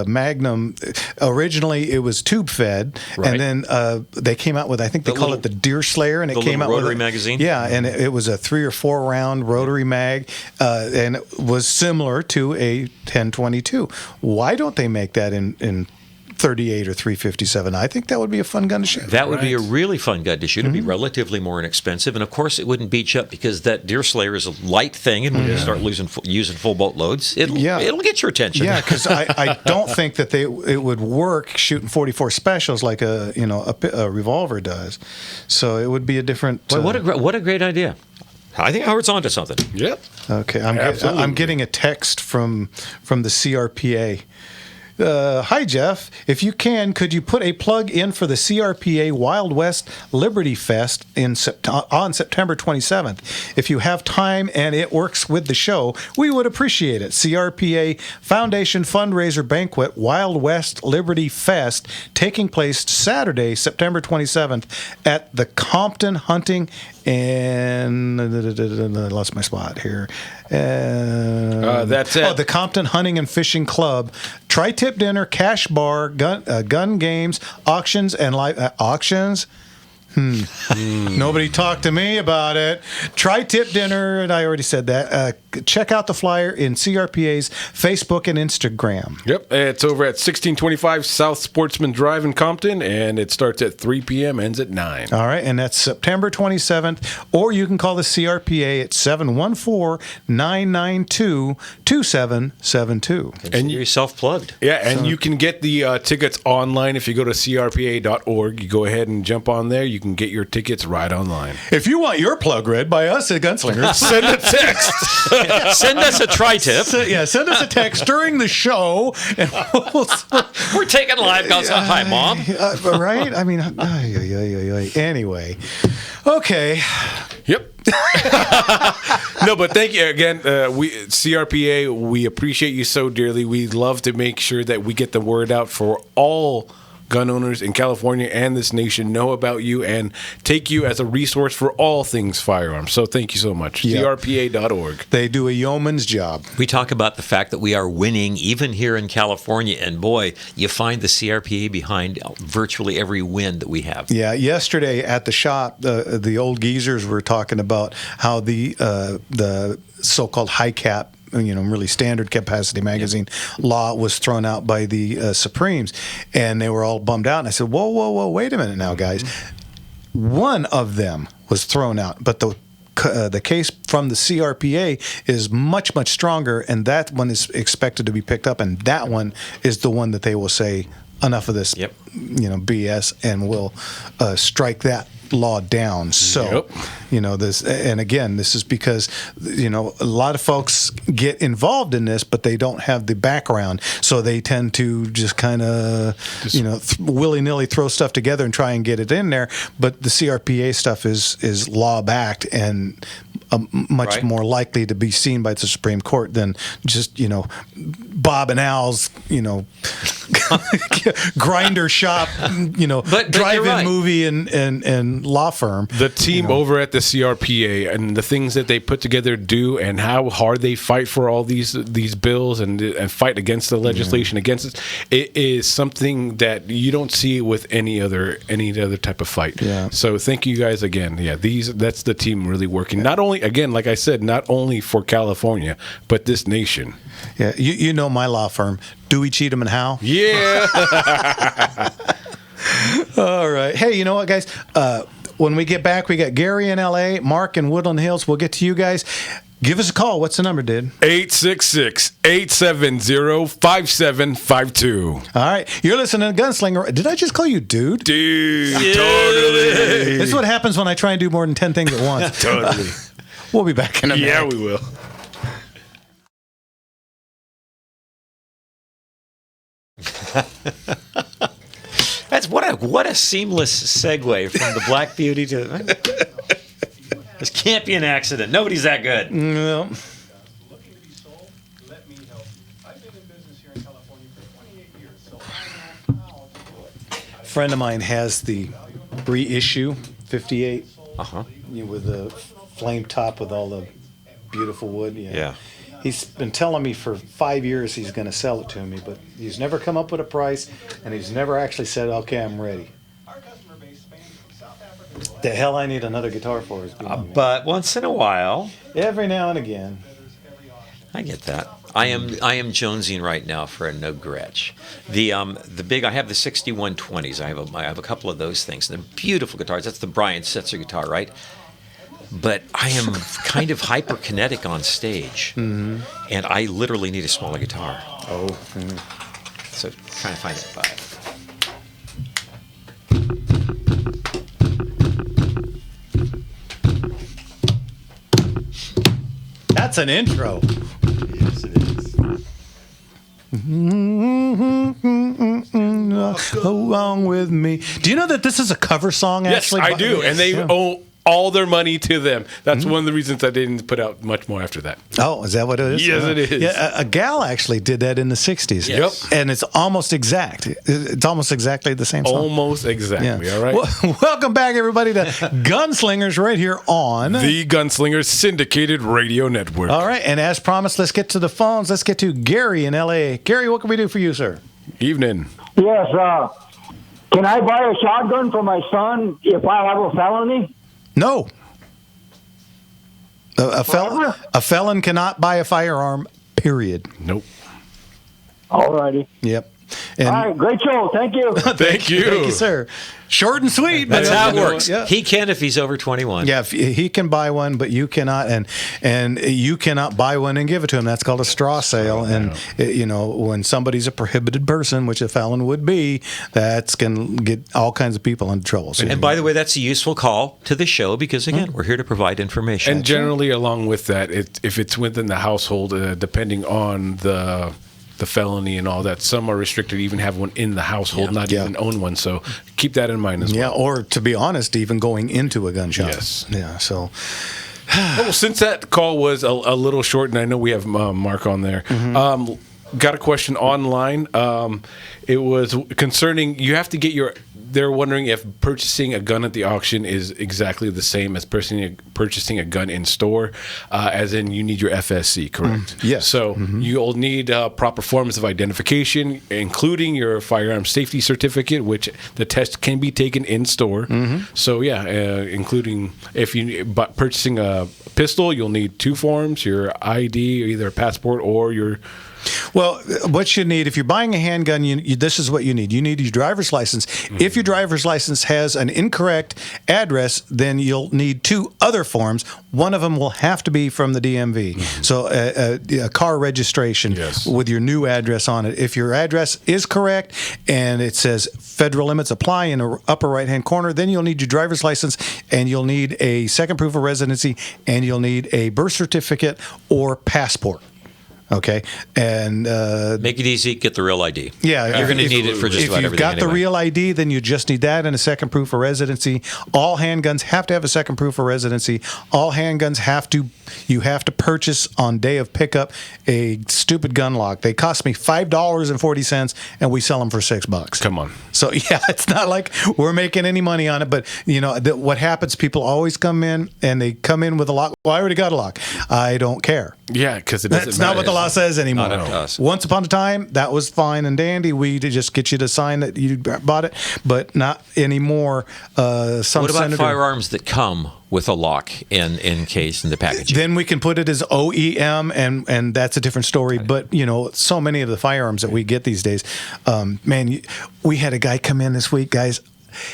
Magnum, originally it was tube fed, Right. and then they came out with, I think they call it the Deer Slayer, and it the came out little rotary with magazine? Yeah, and it was a 3 or 4 round rotary mag, and it was similar to a 1022. Why don't they make that in 38 or 357? I think that would be a fun gun to shoot. That would be a really fun gun to shoot. It'd be relatively more inexpensive, and of course, it wouldn't beat you up because that Deer Slayer is a light thing, and when you start using full bolt loads, it'll get your attention. Yeah, because I don't think that it would work shooting 44 specials like a revolver does. So it would be a different. Boy, what a great idea! I think Howard's onto something. Yep. Okay, Absolutely. I'm getting a text from the CRPA. Hi, Jeff. If you can, could you put a plug in for the CRPA Wild West Liberty Fest on September 27th? If you have time and it works with the show, we would appreciate it. CRPA Foundation Fundraiser Banquet Wild West Liberty Fest taking place Saturday, September 27th at the Compton Hunting and I lost my spot here. That's it. The Compton Hunting and Fishing Club. Tri-tip dinner, cash bar, gun games, auctions, and live auctions. Nobody talked to me about it. Tri-tip dinner, and I already said that. Check out the flyer in CRPA's Facebook and Instagram. Yep, it's over at 1625 South Sportsman Drive in Compton, and it starts at 3 p.m., ends at 9. All right, and that's September 27th, or you can call the CRPA at 714-992-2772. And you're self-plugged. Yeah, and you can get the tickets online if you go to crpa.org. You go ahead and jump on there. You can get your tickets right online. If you want your plug read by us at Gunslinger, Send a text. Send us a tri-tip. send us a text during the show, and We're taking live calls. Hi, Mom. right? I mean, anyway, okay. Yep. No, but thank you again. We CRPA, we appreciate you so dearly. We love to make sure that we get the word out for all gun owners in California and this nation know about you and take you as a resource for all things firearms. So thank you so much. Yep. CRPA.org. They do a yeoman's job. We talk about the fact that we are winning even here in California, and boy, you find the CRPA behind virtually every win that we have. Yeah, yesterday at the shop, the old geezers were talking about how the so-called high cap, really standard capacity magazine law was thrown out by the Supremes, and they were all bummed out. And I said, whoa, wait a minute now, guys. One of them was thrown out, but the case from the CRPA is much, much stronger, and that one is expected to be picked up, and that one is the one that they will say, enough of this, BS, and will strike that law down. So, this, and again, this is because, a lot of folks get involved in this, but they don't have the background. So they tend to just kind of, willy-nilly throw stuff together and try and get it in there. But the CRPA stuff is law-backed and much more likely to be seen by the Supreme Court than just, Bob and Al's, grinder shop, but drive-in movie and law firm. The team over at the CRPA and the things that they put together do, and how hard they fight for all these bills and fight against the legislation against it is something that you don't see with any other type of fight. Yeah. So thank you guys again. Yeah, that's the team really working. Not only, again, like I said, not only for California, but this nation. Yeah, you know my law firm, Dewey, Cheatham, and Howe. Yeah. All right. Hey, you know what, guys? When we get back, we got Gary in L.A., Mark in Woodland Hills. We'll get to you guys. Give us a call. What's the number, dude? 866-870-5752. All right. You're listening to Gunslinger. Did I just call you dude? Dude, totally. This is what happens when I try and do more than 10 things at once. Totally. We'll be back in a minute. Yeah, we will. That's what a seamless segue from the Black Beauty to. This can't be an accident. Nobody's that good. No. Looking to be sold? Let me help you. I've been in business here in California for 28 years, so I know how to do it. A friend of mine has the reissue 58 Uh-huh. with the flame top with all the beautiful wood. Yeah. He's been telling me for 5 years he's going to sell it to me, but he's never come up with a price, and he's never actually said, "Okay, I'm ready." The hell I need another guitar for is beyond me. But once in a while, Every now and again. I get that. I am jonesing right now for a no Gretsch. The big, I have the 6120s. I have a couple of those things. They're beautiful guitars. That's the Brian Setzer guitar, right? But I am kind of hyperkinetic on stage, and I literally need a smaller guitar. Oh. So trying to find it by. That's an intro. Yes, it is. Along with me. Do you know that this is a cover song? Yes, Actually, I do, and they owe all their money to them. That's one of the reasons I didn't put out much more after that. Oh, is that what it is? Yes, it is. Yeah, a gal actually did that in the 60s. Yes. And it's almost exact. It's almost exactly the same song. Almost exactly, all right? Well, welcome back, everybody, to Gunslingers right here on The Gunslinger Syndicated Radio Network. All right, and as promised, let's get to the phones. Let's get to Gary in L.A. Gary, what can we do for you, sir? Evening. Yes, can I buy a shotgun for my son if I have a felony? No. A felon cannot buy a firearm, period. Nope. All righty. Yep. And All right, great show. Thank you. Thank you. Thank you, sir. Short and sweet. That's but how it you know, works. Yeah. He can if he's over 21. Yeah, he can buy one, but you cannot, and you cannot buy one and give it to him. That's called a straw sale. And you know, when somebody's a prohibited person, which a felon would be, that's can get all kinds of people into trouble. So, And by the way, that's a useful call to the show because, again, we're here to provide information. And generally, along with that, if it's within the household, depending on the felony and all that, some are restricted to even have one in the household, not even own one. So keep that in mind as well. Yeah, or to be honest, even going into a gun shop. Yes. Yeah, so... Well, since that call was a little short, and I know we have Mark on there, got a question online. It was concerning, you have to get they're wondering if purchasing a gun at the auction is exactly the same as purchasing a gun in store, as in you need your FSC, correct? Yes. So you'll need proper forms of identification, including your firearm safety certificate, which the test can be taken in store. So yeah, including if you purchasing a pistol, you'll need 2 forms: your ID, either a passport or your. Well, what you need, if you're buying a handgun, this is what you need. You need your driver's license. If your driver's license has an incorrect address, then you'll need 2 other forms. One of them will have to be from the DMV. So a car registration with your new address on it. If your address is correct and it says federal limits apply in the upper right-hand corner, then you'll need your driver's license, and you'll need a second proof of residency, and you'll need a birth certificate or passport. Okay, and make it easy. Get the real ID. Yeah, you're going to need it for just about everything. If you've got the real ID, then you just need that and a second proof of residency. All handguns have to have a second proof of residency. All handguns you have to purchase on day of pickup a stupid gun lock. They cost me $5.40, and we sell them for $6. Come on. So yeah, it's not like we're making any money on it, but you know what happens? People always come in and they come in with a lock. Well, I already got a lock. I don't care. Yeah, because that's not what the law says anymore. Not up to us. Once upon a time, that was fine and dandy. We just get you to sign that you bought it, but not anymore. What about firearms that come with a lock in the packaging? Then we can put it as OEM, and that's a different story. But you know, so many of the firearms that we get these days, man, we had a guy come in this week, guys.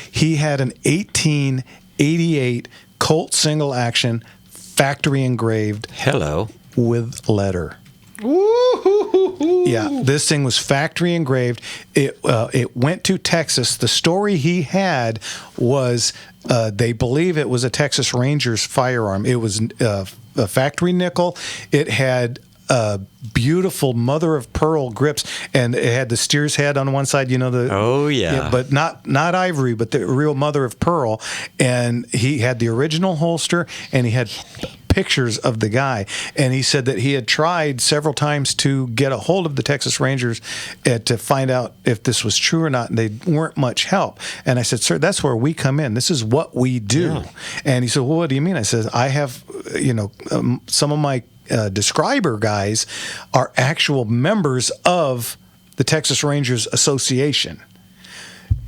He had an 1888 Colt single action, factory engraved. Hello. With letter. Yeah, this thing was factory engraved. It went to Texas. The story he had was they believe it was a Texas Rangers firearm. It was a factory nickel. It had beautiful mother of pearl grips, and it had the steer's head on one side. You know but not ivory, but the real mother of pearl. And he had the original holster, and he had pictures of the guy, and he said that he had tried several times to get a hold of the Texas Rangers to find out if this was true or not, and they weren't much help. And I said, sir, that's where we come in. This is what we do. Yeah. And he said, well, what do you mean? I said, I have, some of my describer guys are actual members of the Texas Rangers Association.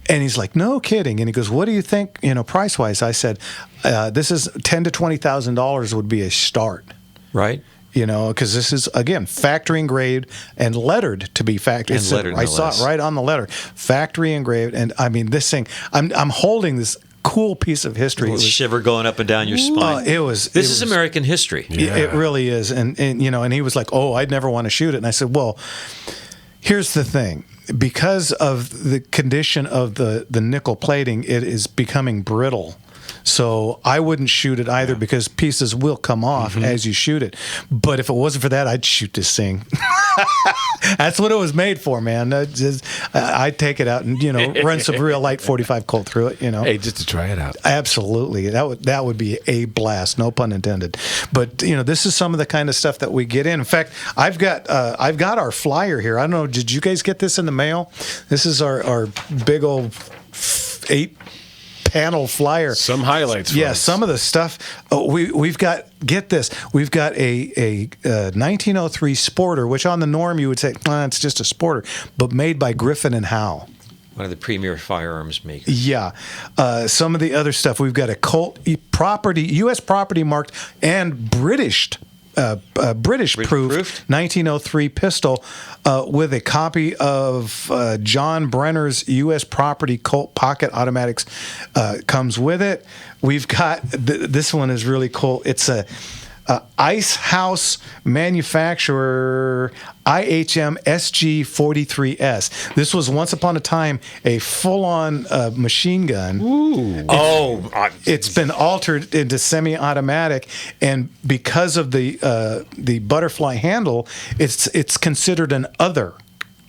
And he's like, no kidding. And he goes, what do you think, price wise? I said, this is $10,000 to $20,000 would be a start. Right. Because this is, again, factory engraved and lettered to be factory. And lettered, I saw it right on the letter. Factory engraved. And I mean, this thing, I'm holding this cool piece of history. It was shiver going up and down your spine. This is American history. Yeah. It really is. And he was like, oh, I'd never want to shoot it. And I said, well, here's the thing. Because of the condition of the nickel plating, it is becoming brittle. So I wouldn't shoot it either because pieces will come off as you shoot it. But if it wasn't for that, I'd shoot this thing. That's what it was made for, man. I'd take it out and run some real light 45 Colt through it. Hey, just to try it out. Absolutely, that would be a blast. No pun intended. But this is some of the kind of stuff that we get in. In fact, I've got our flyer here. I don't know. Did you guys get this in the mail? This is our big old 8-panel flyer. Some highlights. Yeah, some of the stuff. We've got. Get this. We've got a 1903 Sporter, which on the norm you would say it's just a Sporter, but made by Griffin and Howe. One of the premier firearms makers. Yeah. Some of the other stuff. We've got a Colt U.S. property marked and British proof 1903 pistol with a copy of John Brenner's U.S. property Colt pocket automatics comes with it. We've got this one is really cool. It's a Ice House manufacturer IHM SG-43S. This was once upon a time a full-on machine gun. Ooh. It's been altered into semi-automatic, and because of the butterfly handle, it's considered an other.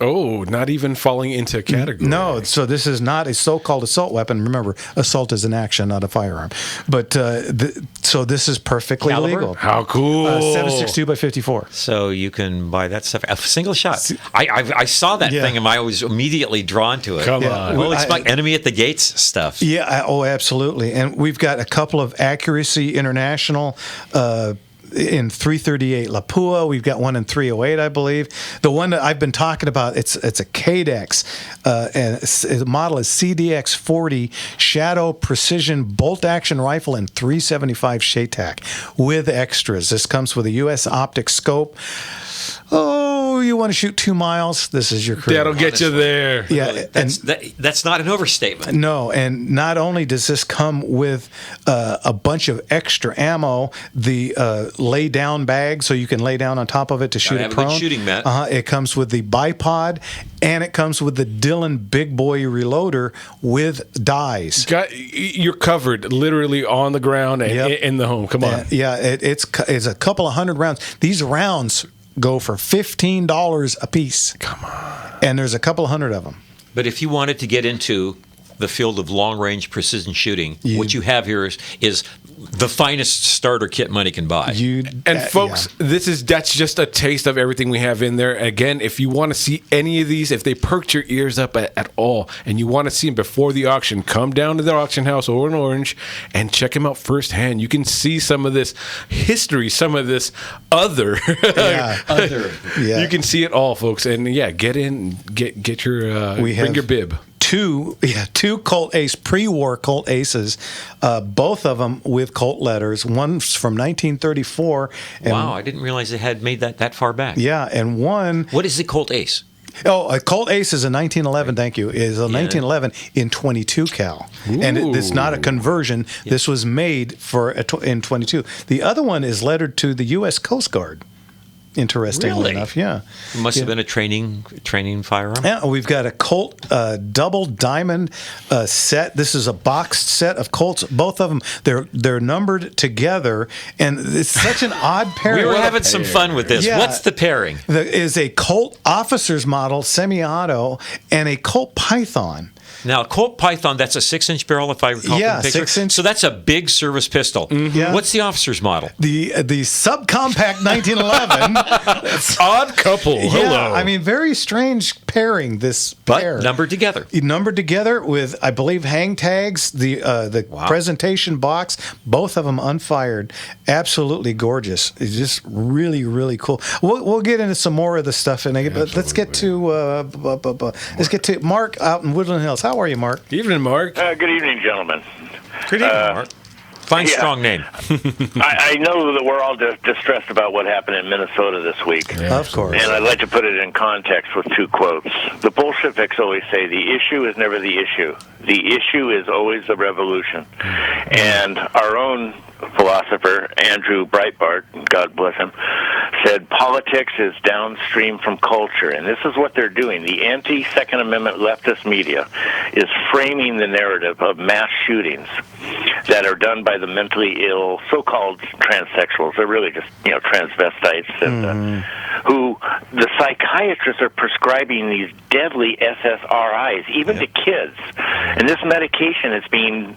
Oh, not even falling into a category. No, so this is not a so-called assault weapon. Remember, assault is an action, not a firearm. But so this is perfectly legal. How cool! 7.62 by 54. So you can buy that stuff. A single shot. I saw that thing and I was immediately drawn to it. Come on. Well, it's like enemy at the gates stuff. Yeah. Oh, absolutely. And we've got a couple of Accuracy International. In 338 Lapua, we've got one in 308, I believe. The one that I've been talking about, it's a KDEX, and the model is CDX 40 Shadow Precision Bolt Action Rifle and 375 SHATAC with extras. This comes with a U.S. optic scope. Oh, you want to shoot 2 miles? This is your career. That'll get you there. Yeah, that's not an overstatement. No, and not only does this come with a bunch of extra ammo, the lay down bag, so you can lay down on top of it to shoot it prone. Have a good shooting mat. It comes with the bipod, and it comes with the Dillon Big Boy Reloader with dies. You're covered literally on the ground and in the home. Come on. It's a couple of hundred rounds. These rounds go for $15 a piece. Come on. And there's a couple of hundred of them. But if you wanted to get into the field of long-range precision shooting, what you have here is the finest starter kit money can buy. Folks, that's just a taste of everything we have in there. Again, if you want to see any of these, if they perked your ears up at all, and you want to see them before the auction, come down to the auction house over in Orange and check them out firsthand. You can see some of this history, some of this other. You can see it all, folks. And get in, get your bring your bib. Two Colt Ace, pre-war Colt Aces, both of them with Colt letters. One's from 1934. Wow, I didn't realize they had made that far back. Yeah, and one... What is the Colt Ace? Oh, a Colt Ace is a 1911, thank you, is a 1911 in 22 cal. Ooh. And it's not a conversion. Yeah. This was made in 22. The other one is lettered to the U.S. Coast Guard. Interestingly enough, yeah. It must have been a training firearm. Yeah, we've got a Colt double diamond set. This is a boxed set of Colts. Both of them, they're numbered together, and it's such an odd pairing. We were having some fun with this. Yeah. What's the pairing? There is a Colt officer's model semi-auto and a Colt Python. Now, Colt Python, that's a 6-inch barrel, if I recall. Yeah, from the picture. 6-inch. So that's a big service pistol. Yeah. What's the officer's model? The subcompact 1911. Odd couple. Hello. Yeah, I mean, very strange pairing. This But pair numbered together. numbered together with, I believe, hang tags. The presentation box, both of them unfired. Absolutely gorgeous. It's just really, really cool. We'll get into some more of the stuff in it, but let's get to Mark out in Woodland Hills. How are you, Mark? Evening, Mark. Good evening, gentlemen. Good evening, Mark. Fine, strong name. I know that we're all distressed about what happened in Minnesota this week. Yeah, of course. And I'd like to put it in context with 2 quotes. The Bolsheviks always say the issue is never the issue. The issue is always the revolution. And our own philosopher, Andrew Breitbart, God bless him, said politics is downstream from culture. And this is what they're doing. The anti-Second Amendment leftist media is framing the narrative of mass shootings that are done by the mentally ill, so-called transsexuals. They're really just, transvestites, and who the psychiatrists are prescribing these deadly SSRIs, even to kids. And this medication is being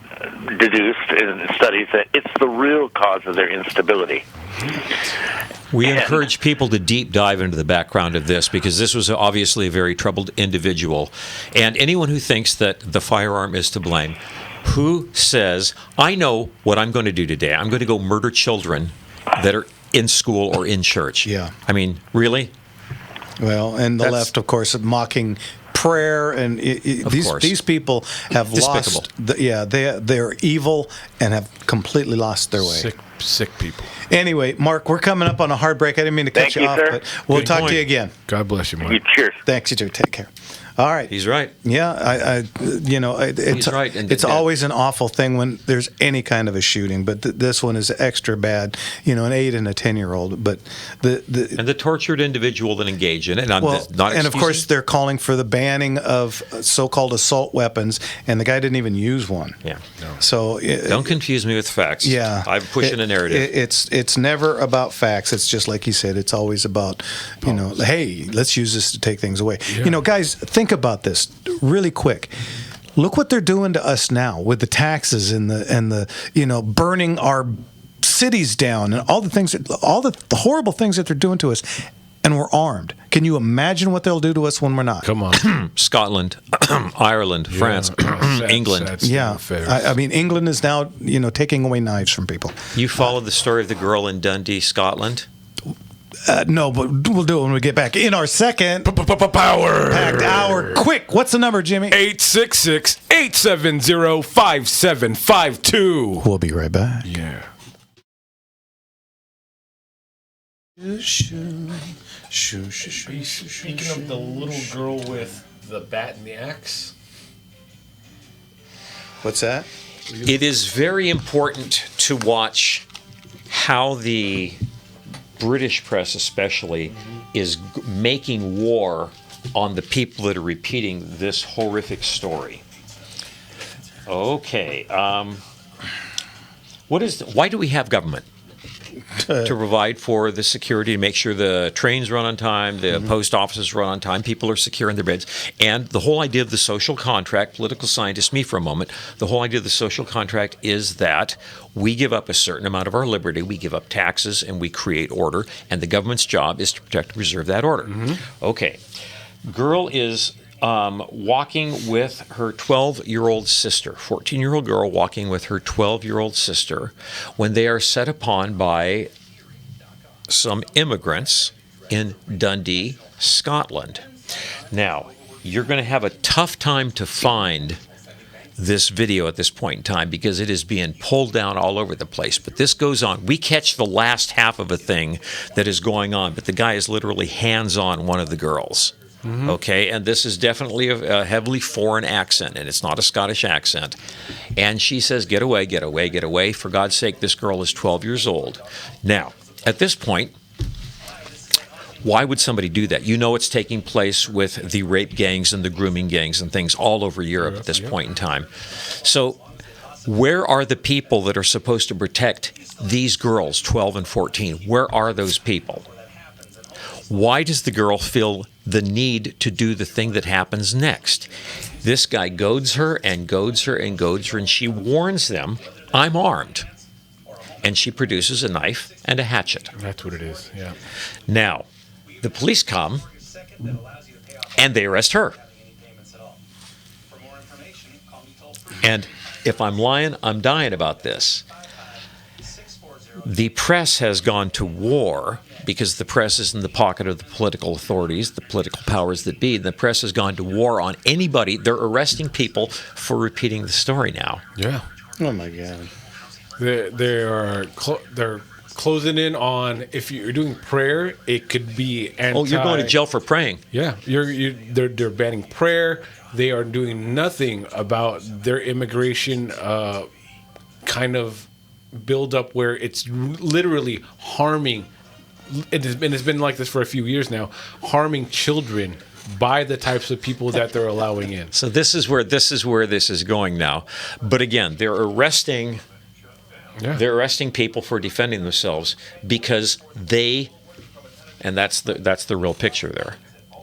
deduced in studies that it's the real cause of their instability. We encourage people to deep dive into the background of this because this was obviously a very troubled individual. And anyone who thinks that the firearm is to blame, who says, I know what I'm going to do today. I'm going to go murder children that are in school or in church. Yeah. I mean, really? Well, and the left, of course, mocking prayer, and these people have Despicable. lost. They're evil and have completely lost their way. Sick people. Anyway, Mark, we're coming up on a hard break. I didn't mean to cut Thank you you, off, sir. but we'll Good talk point. to you again. God bless you, Mark. Cheers. Thanks, you too. Take care. All right. He's right. Yeah, it's right. And it's always an awful thing when there's any kind of a shooting, but this one is extra bad. An 8 and a 10-year-old, but And the tortured individual that engaged in it. And I'm not and of course excusing- they're calling for the banning of so-called assault weapons, and the guy didn't even use one. Yeah. So Don't confuse me with facts. Yeah, I'm pushing a narrative. It's never about facts. It's just like he said. It's always about hey, let's use this to take things away. Yeah. Guys, think about this really quick. Look what they're doing to us now with the taxes and the burning our cities down and all the horrible things that they're doing to us. And we're armed. Can you imagine what they'll do to us when we're not? Come on. Scotland, Ireland, France, England. Yeah, I mean, England is now taking away knives from people. You followed the story of the girl in Dundee, Scotland? No, but we'll do it when we get back in our second Power. packed hour. Quick, what's the number, Jimmy? 866-870-5752. We'll be right back. Yeah. Speaking of the little girl with the bat and the axe. What's that? It is very important to watch how the British press especially is making war on the people that are repeating this horrific story. Okay. Why do we have government? To provide for the security, to make sure the trains run on time, the post offices run on time, people are secure in their beds. And the whole idea of the social contract, political scientist me for a moment, the whole idea of the social contract is that we give up a certain amount of our liberty, we give up taxes, and we create order, and the government's job is to protect and preserve that order. Okay. Girl is walking with her 12-year-old sister, 14-year-old girl walking with her 12-year-old sister, when they are set upon by some immigrants in Dundee, Scotland. Now, you're going to have a tough time to find this video at this point in time because it is being pulled down all over the place. But this goes on. We catch the last half of a thing that is going on, but the guy is literally hands-on one of the girls. Okay, and this is definitely a heavily foreign accent, and it's not a Scottish accent. And she says, get away, get away, get away. For God's sake, this girl is 12 years old. Now, at this point, why would somebody do that? You know it's taking place with the rape gangs and the grooming gangs and things all over Europe at this point in time. So where are the people that are supposed to protect these girls, 12 and 14? Where are those people? Why does the girl feel the need to do the thing that happens next. This guy goads her and goads her and goads her, and she warns them, I'm armed. And she produces a knife and a hatchet. That's what it is, yeah. Now, the police come, and they arrest her. And if I'm lying, I'm dying about this. The press has gone to war because the press is in the pocket of the political authorities, the political powers that be. The press has gone to war on anybody. They're arresting people for repeating the story now. Yeah. Oh my God. They're closing in on, if you're doing prayer, it could be anti. Oh, you're going to jail for praying. Yeah, they're banning prayer. They are doing nothing about their immigration kind of build up where it's literally harming. It's been like this for a few years now, harming children by the types of people that they're allowing in. So this is where this is going now. But again, they're arresting people for defending themselves because and that's the real picture there.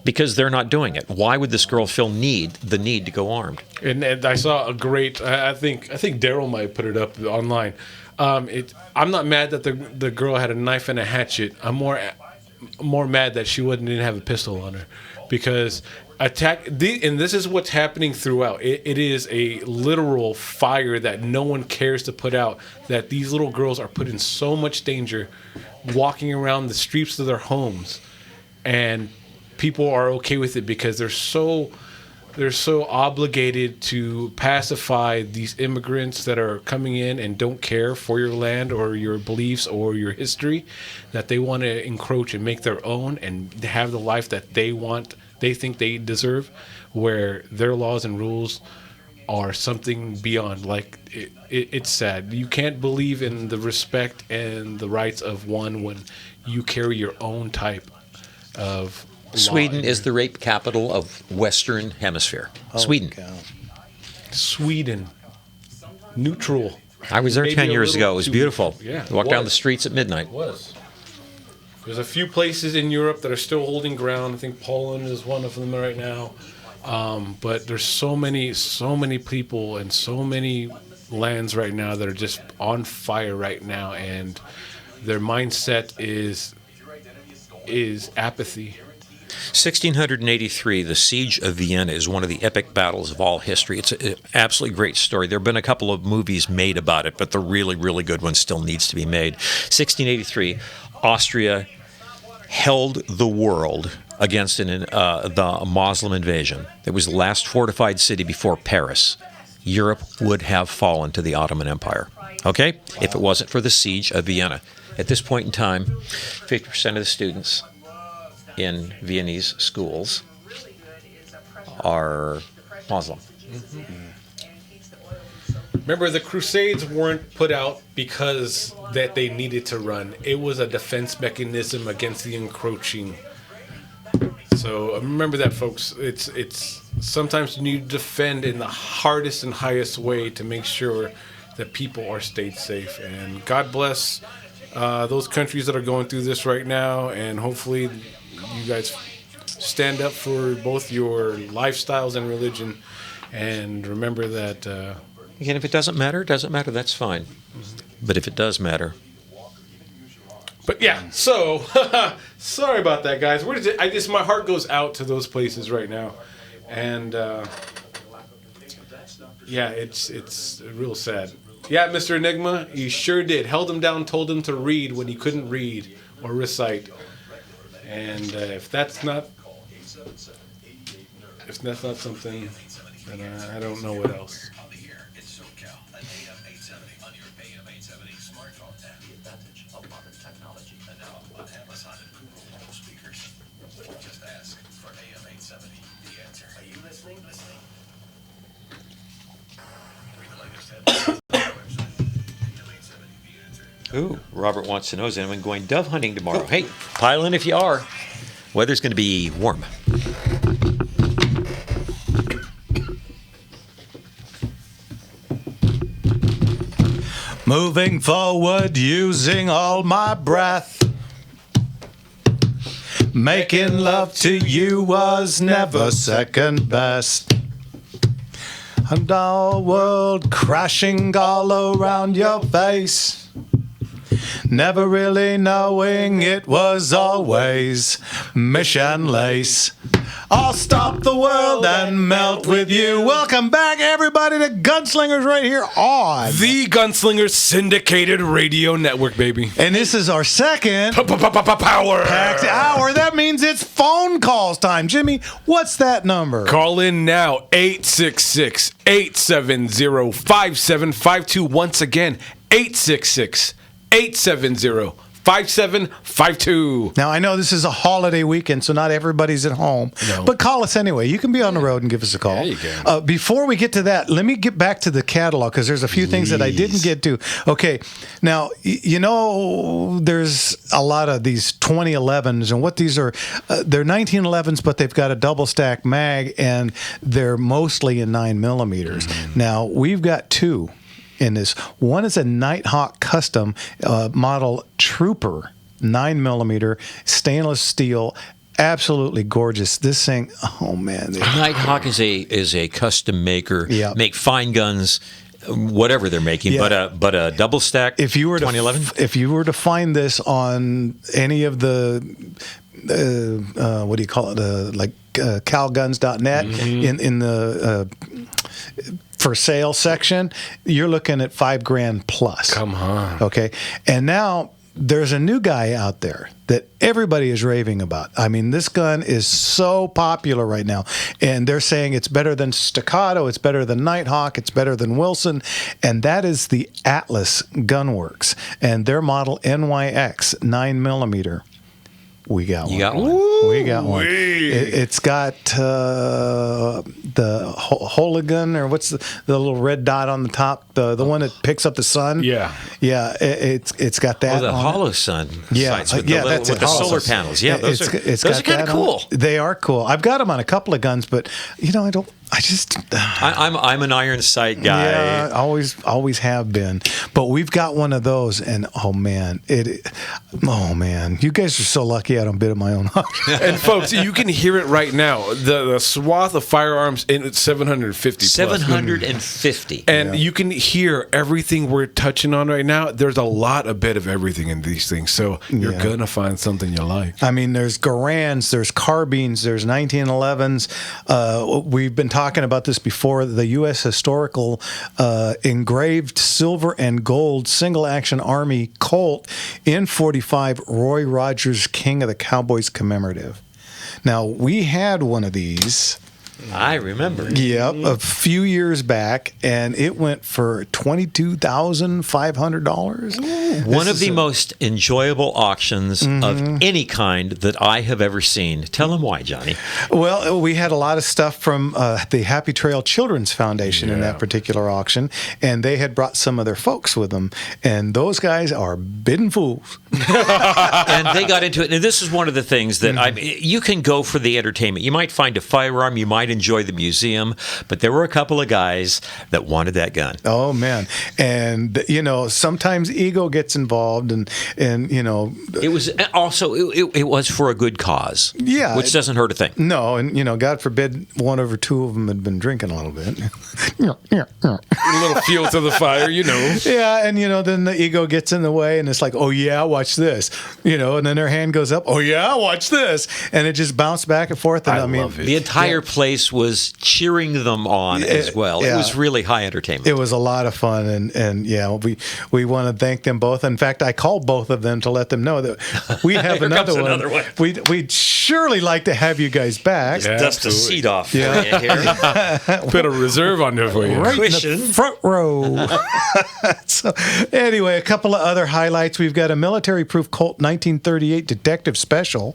Because they're not doing it. Why would this girl feel the need to go armed? And I saw a great. I think Daryl might put it up online. I'm not mad that the girl had a knife and a hatchet. I'm more mad that she didn't have a pistol on her, because and this is what's happening throughout. It is a literal fire that no one cares to put out. That these little girls are put in so much danger, walking around the streets of their homes, and people are okay with it because they're so obligated to pacify these immigrants that are coming in and don't care for your land or your beliefs or your history, that they want to encroach and make their own and have the life that they think they deserve, where their laws and rules are something beyond. Like, it's sad. You can't believe in the respect and the rights of one when you carry your own type of Sweden is the rape capital of Western Hemisphere. Sweden. Sweden. Neutral. I was there Maybe 10 years ago. It was beautiful. Yeah. You walk down the streets at midnight. It was. There's a few places in Europe that are still holding ground. I think Poland is one of them right now. But there's so many people and so many lands right now that are just on fire right now, and their mindset is apathy. 1683, the Siege of Vienna is one of the epic battles of all history. It's an absolutely great story. There have been a couple of movies made about it, but the really, really good one still needs to be made. 1683, Austria held the world against the Muslim invasion. It was the last fortified city before Paris. Europe would have fallen to the Ottoman Empire, okay, if it wasn't for the Siege of Vienna. At this point in time, 50% of the students in Viennese schools are Muslim. Mm-hmm. Remember, the Crusades weren't put out because that they needed to run. It was a defense mechanism against the encroaching. So remember that, folks. It's sometimes you need to defend in the hardest and highest way to make sure that people are stayed safe. And God bless those countries that are going through this right now, and hopefully you guys stand up for both your lifestyles and religion, and remember that again, if it doesn't matter, that's fine. But if it does matter. But yeah, so sorry about that, guys. My heart goes out to those places right now, and yeah, it's real sad. Yeah, Mr. Enigma, he sure did. Held him down, told him to read when he couldn't read or recite. And if that's not something, then I don't know what else. Ooh, Robert wants to know, is anyone going dove hunting tomorrow? Hey, pile in if you are. Weather's going to be warm. Moving forward using all my breath. Making love to you was never second best. And our world crashing all around your face. Never really knowing it was always mission lace. I'll stop the world and melt with you. Welcome back, everybody, to Gunslingers right here on The Gunslinger Syndicated Radio Network, baby. And this is our second Power packed hour. That means it's phone calls time. Jimmy, what's that number? Call in now, 866-870-5752. Once again, 866-870-5752. Now, I know this is a holiday weekend, so not everybody's at home. No. But call us anyway. You can be on the road and give us a call. Yeah, you can. Before we get to that, let me get back to the catalog because there's a few things that I didn't get to. Okay. Now, you know, there's a lot of these 2011s, and what these are, they're 1911s, but they've got a double stack mag, and they're mostly in 9mm. Now, we've got two in this. One is a Nighthawk Custom model Trooper, 9mm, stainless steel, absolutely gorgeous. This thing, oh man! Nighthawk is a custom maker. Yeah. Make fine guns, whatever they're making. Yeah. But a double stack. If you were 2011. if you were to find this on any of the what do you call it? Like calguns.net in the for sale section, you're looking at $5,000 plus. Come on. Okay. And now there's a new guy out there that everybody is raving about. I mean, this gun is so popular right now. And they're saying it's better than Staccato, it's better than Nighthawk, it's better than Wilson. And that is the Atlas Gunworks. And their model NYX 9mm. We got one. You got one? We got one. It's got the Hologun, or what's the little red dot on the top, the one that picks up the sun. Yeah. Yeah, it's got that. Oh, the on Hollow it. Sun Yeah, sights with that's with it, the Hollow solar Sun. panels. Yeah, those are got kind that of on cool. it. They are cool. I've got them on a couple of guns, but I'm an iron sight guy. Yeah, always have been. But we've got one of those, and oh man, you guys are so lucky I don't bid at my own auction. And folks, you can hear it right now. The swath of firearms in 750 plus. 750. And you can hear everything we're touching on right now. There's a lot of bit of everything in these things, so you're gonna find something you like. I mean, there's Garands, there's carbines, there's 1911s. We've been talking about this before. The U.S. Historical engraved silver and gold single-action Army Colt in .45 Roy Rogers King of the Cowboys commemorative. Now, we had one of these. I remember. Yep, a few years back, and it went for $22,500. One of the most enjoyable auctions of any kind that I have ever seen. Tell them why, Johnny. Well, we had a lot of stuff from the Happy Trail Children's Foundation in that particular auction, and they had brought some of their folks with them, and those guys are bidding fools. And they got into it. And this is one of the things that you can go for the entertainment. You might find a firearm, you might enjoy the museum, but there were a couple of guys that wanted that gun. Oh man. And sometimes ego gets involved, and it was also it was for a good cause. Yeah, which doesn't hurt a thing. No, and God forbid one or two of them had been drinking a little bit. A little fuel to the fire, Yeah, and then the ego gets in the way, and it's like, oh yeah, watch this, and then their hand goes up, oh yeah, watch this, and it just bounced back and forth. And I mean, love it. The entire place was cheering them on as well. Yeah. It was really high entertainment. It was a lot of fun, and we want to thank them both. In fact, I called both of them to let them know that we have another one. We'd surely like to have you guys back. Yeah, dust a seat off for you here. Put a reserve on there for you. Right in the front row. So, anyway, a couple of other highlights. We've got a military-proof Colt 1938 Detective Special.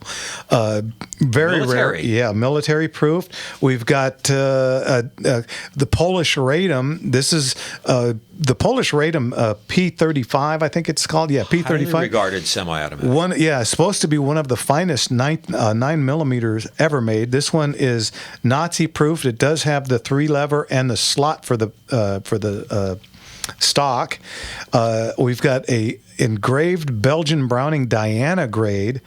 Very rare. Yeah, military-proof. We've got the Polish Radom. This is the Polish Radom P35, I think it's called. Yeah, P35. Highly regarded semi-automatic. Supposed to be one of the finest 9mm ever made. This one is Nazi-proof. It does have the 3-lever and the slot for the stock. We've got a engraved Belgian Browning Diana grade,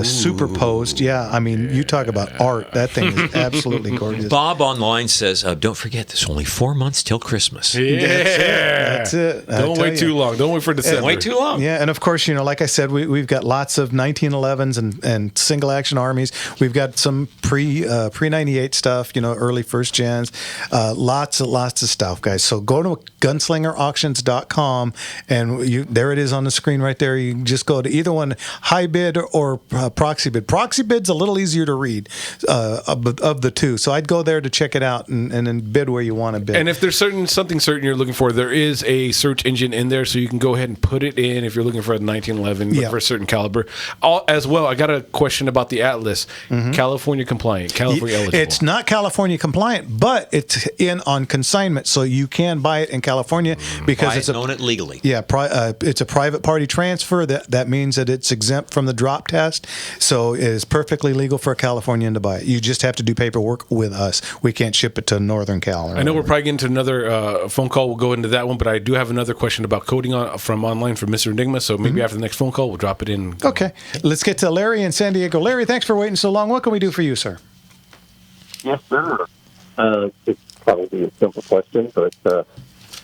superposed. Yeah, I mean, you talk about art. That thing is absolutely gorgeous. Bob online says, don't forget, there's only 4 months till Christmas. That's it. Don't wait too long. Don't wait for December. Don't wait too long. Yeah, and of course, like I said, we've got lots of 1911s and single action armies. We've got some pre 98 stuff, early first gens. Lots of stuff, guys. So go to gunslingerauctions.com, and there it is on the screen right there. You can just go to either one, high bid or proxy bid. Proxy bid's a little easier to read of the two, so I'd go there to check it out and then bid where you want to bid. And if there's something certain you're looking for, there is a search engine in there, so you can go ahead and put it in if you're looking for a 1911, look for a certain caliber. As well, I got a question about the Atlas. California compliant, California eligible. It's not California compliant, but it's in on consignment, so you can buy it in California because own it legally. Yeah, it's a private party transfer. That means that it's exempt from the drop test, so it is perfectly legal for a Californian to buy it. You just have to do paperwork with us. We can't ship it to Northern Cal. I know we're probably getting to another phone call. We'll go into that one, but I do have another question about coding from online from Mr. Enigma, so maybe after the next phone call, we'll drop it in. Okay. Let's get to Larry in San Diego. Larry, thanks for waiting so long. What can we do for you, sir? Yes, sir. It's probably a simple question, but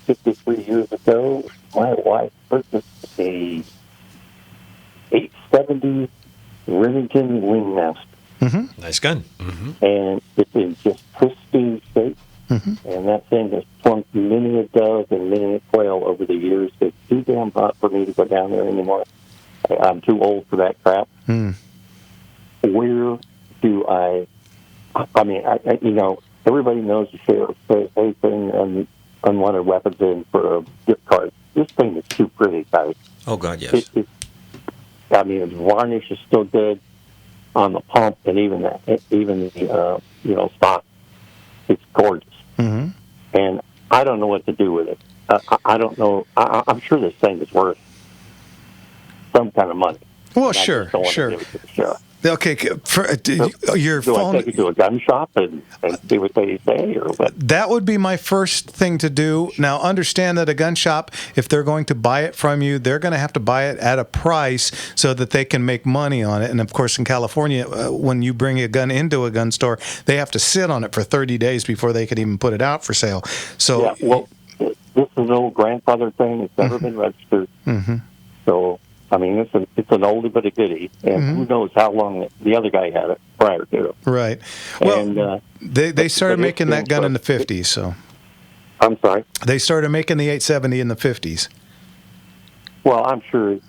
53 years ago, my wife purchased a 870 Remington Wingmaster. Nice gun. And it's in just pristine shape. And that thing has plunked many a dove and many a quail over the years. It's too damn hot for me to go down there anymore. I'm too old for that crap. Where do I mean, everybody knows the sheriff says anything unwanted weapons in for a gift card. This thing is too pretty, guys. Oh, God, yes. Its varnish is still good on the pump, and even the stock. It's gorgeous. And I don't know what to do with it. I don't know. I'm sure this thing is worth some kind of money. Well, sure. Okay, your do phone. I take it to a gun shop and see what they say, or what? That would be my first thing to do. Now, understand that a gun shop, if they're going to buy it from you, they're going to have to buy it at a price so that they can make money on it. And of course, in California, when you bring a gun into a gun store, they have to sit on it for 30 days before they could even put it out for sale. So, yeah, well, this is an old grandfather thing. It's never been registered. So, I mean, it's an oldie but a goodie, and who knows how long the other guy had it prior to it. Right. Well, and, they started making that gun in the 50s, so. I'm sorry? They started making the 870 in the 50s. Well, I'm sure it's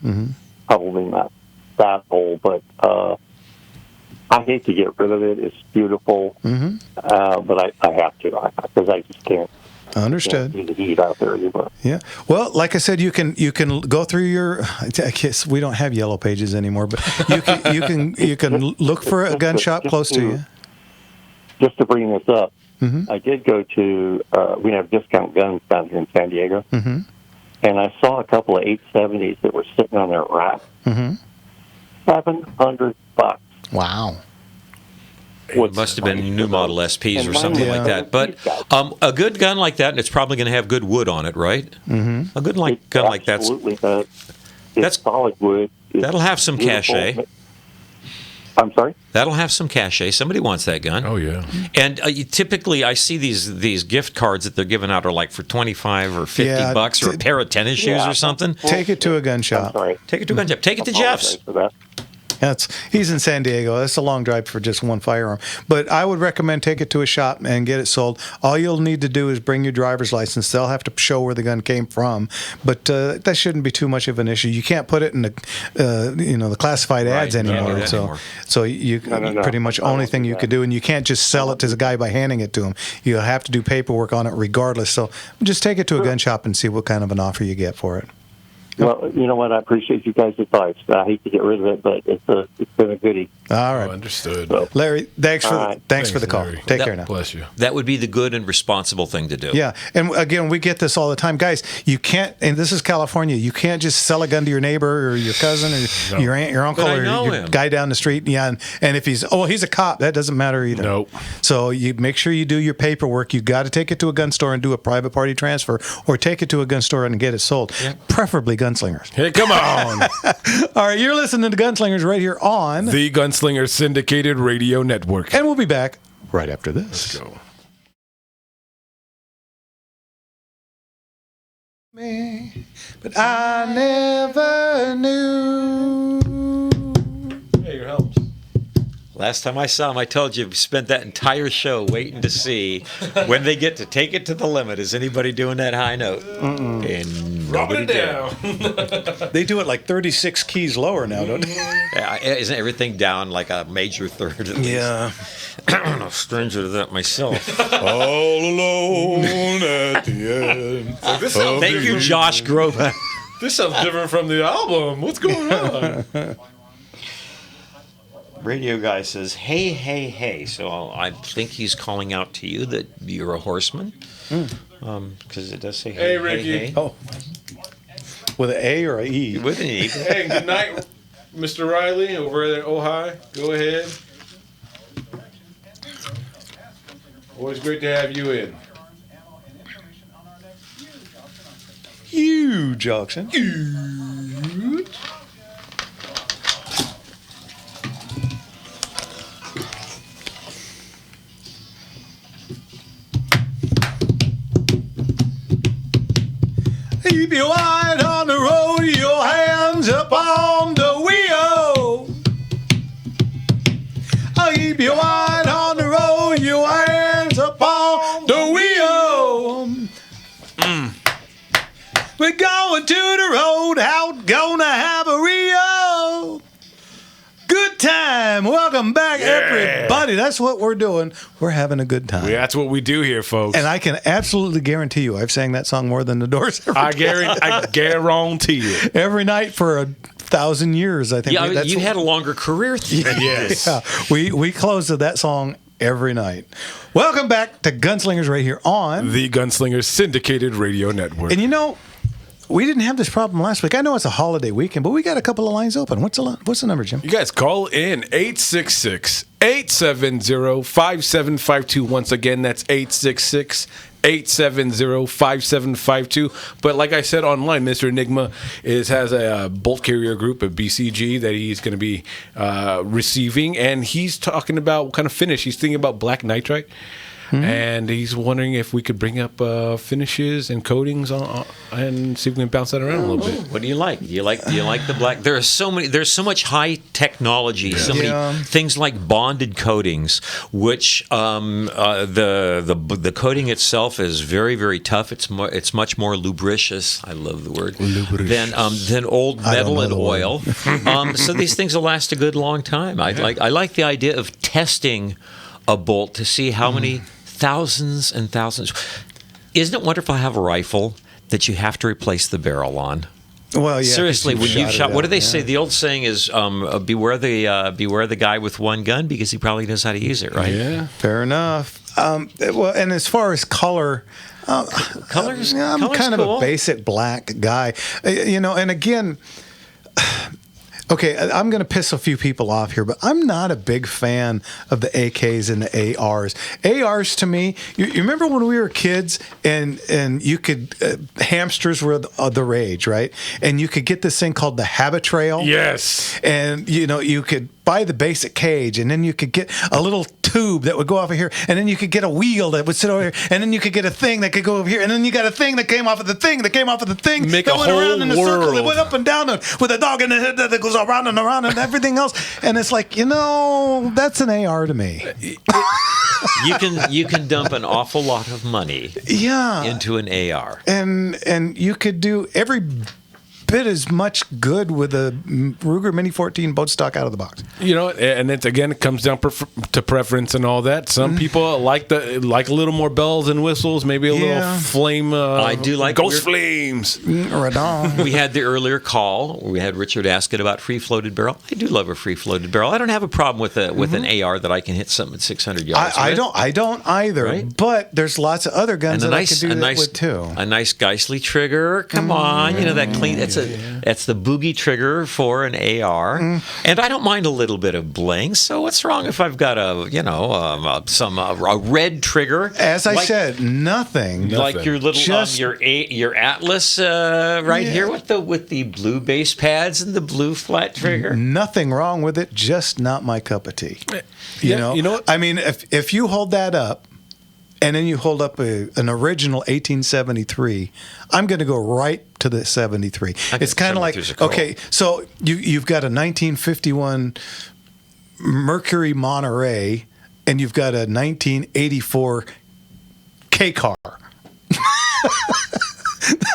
probably not that old, but I hate to get rid of it. It's beautiful, but I have to because I just can't. Understood. See the heat out there anymore. Yeah. Well, like I said, you can go through your. I guess we don't have yellow pages anymore, but you can look for a gun shop close to you. Just to bring this up, I did go to. We have Discount Guns down here in San Diego, and I saw a couple of 870s that were sitting on their rack. $700. Wow. It must have been new model SPs or something like that. But a good gun like that, it's probably going to have good wood on it, right? A good gun like that. Absolutely. That's solid wood. That'll have some cachet. I'm sorry? That'll have some cachet. Somebody wants that gun. Oh, yeah. And typically, I see these gift cards that they're giving out are like for $25 or $50 or a pair of tennis shoes or something. Take it to a gun shop. Take it to a gun shop. Take it to Jeff's. He's in San Diego. That's a long drive for just one firearm. But I would recommend take it to a shop and get it sold. All you'll need to do is bring your driver's license. They'll have to show where the gun came from. But that shouldn't be too much of an issue. You can't put it in the classified ads anymore. So you pretty much only thing you could do, and you can't just sell it to the guy by handing it to him. You have to do paperwork on it regardless. So just take it to a gun shop and see what kind of an offer you get for it. Well, you know what? I appreciate you guys' advice. I hate to get rid of it, but it's been a goodie. All right. Understood. Larry, thanks for right. thanks for the call. Larry. Take care now. Bless you. That would be the good and responsible thing to do. Yeah, and again, we get this all the time, guys. You can't, and this is California. You can't just sell a gun to your neighbor or your cousin or your aunt, your uncle, But I or know your him. guy down the street. Yeah, and if he's he's a cop, that doesn't matter either. Nope. So you make sure you do your paperwork. You got to take it to a gun store and do a private party transfer, or take it to a gun store and get it sold. Preferably Gunslingers. Hey, come on. All right, you're listening to Gunslingers right here on The Gunslinger Syndicated Radio Network. and we'll be back right after this. Let's go. Me, but I never knew. Hey, your help. Last time I saw him, I told you we spent that entire show waiting to see when they get to take it to the limit. Is anybody doing that high note? And nobody did. They do it like 36 keys lower now, don't they? Yeah, isn't everything down like a major third? At least? Yeah. I'm no stranger to that myself. All alone at the end. This sounds Thank you, different. Josh Groban. This sounds different from the album. What's going on? Radio guy says, "Hey, hey, hey." So I think he's calling out to you that you're a horseman, because it does say, "Hey, Hey, Ricky." hey, hey." Oh. With an A or an E? With an E. Hey, good night, Mr. Riley over there at Ojai. Go ahead. Always great to have you in. Huge auction. Keep your eye on the road, your hands up on the wheel. Keep your eye on the road, your hands up on the wheel. We're going to the roadhouse, gonna have a real good time. Welcome back, everybody. That's what we're doing. We're having a good time. Yeah, that's what we do here, folks. And I can absolutely guarantee you, I've sang that song more than the Doors ever I did. guarantee you. Every night for 1,000 years, I think. Yeah, that's you had a longer career. Yes. Yeah, we closed with that song every night. Welcome back to Gunslingers right here on The Gunslinger Syndicated Radio Network. And you know, we didn't have this problem last week. I know it's a holiday weekend, but we got a couple of lines open. What's the number, Jim? You guys call in 866-870-5752. Once again, that's 866-870-5752. But like I said online, Mr. Enigma has a bolt carrier group, a BCG, that he's going to be receiving. And he's talking about what kind of finish. He's thinking about black nitrite. And he's wondering if we could bring up finishes and coatings and see if we can bounce that around a little bit. What do you like? Do you like the black? There's so much high technology, so many things like bonded coatings, which the coating itself is very, very tough. It's much more lubricious. I love the word than old metal and oil. So these things will last a good long time. I like the idea of testing a bolt to see how many thousands and thousands. Isn't it wonderful to have a rifle that you have to replace the barrel on? Well, yeah. Seriously, when you've shot, what do they say? say? The old saying is, beware the guy with one gun, because he probably knows how to use it, right? Yeah. Fair enough. Well, and as far as color, Color's I'm kind of cool. a basic black guy, and again. Okay, I'm going to piss a few people off here, but I'm not a big fan of the AKs and the ARs. ARs to me, you remember when we were kids and you could, hamsters were the rage, right? And you could get this thing called the Habit Trail. Yes. And, you could buy the basic cage, and then you could get a little tube that would go off of here, and then you could get a wheel that would sit over here, and then you could get a thing that could go over here, and then you got a thing that came off of the thing that came off of the thing Make that a went around whole in a circle that world. went up and down with a dog in the head that goes around and around and everything else. And it's like, that's an AR to me. You can dump an awful lot of money Yeah. into an AR. And you could do every bit as much good with a Ruger Mini 14 boat stock out of the box. You know, and it comes down to preference and all that. Some people like a little more bells and whistles, maybe a little flame. I do like ghost flames. Radon. We had the earlier call. We had Richard asking about free floated barrel. I do love a free floated barrel. I don't have a problem with an AR that I can hit something at 600 yards. I don't either. Right? But there's lots of other guns that I can do that with too. A nice Geissele trigger. Come on, you know that clean. That's the boogie trigger for an AR, and I don't mind a little bit of bling. So what's wrong if I've got a red trigger? As I said, nothing like your little your Atlas here with the blue base pads and the blue flat trigger. Nothing wrong with it, just not my cup of tea. You know, I mean, if you hold that up, and then you hold up an original 1873, I'm going to go right to the 73. It's kind of like, okay, so you've got a 1951 Mercury Monterey, and you've got a 1984 K-Car.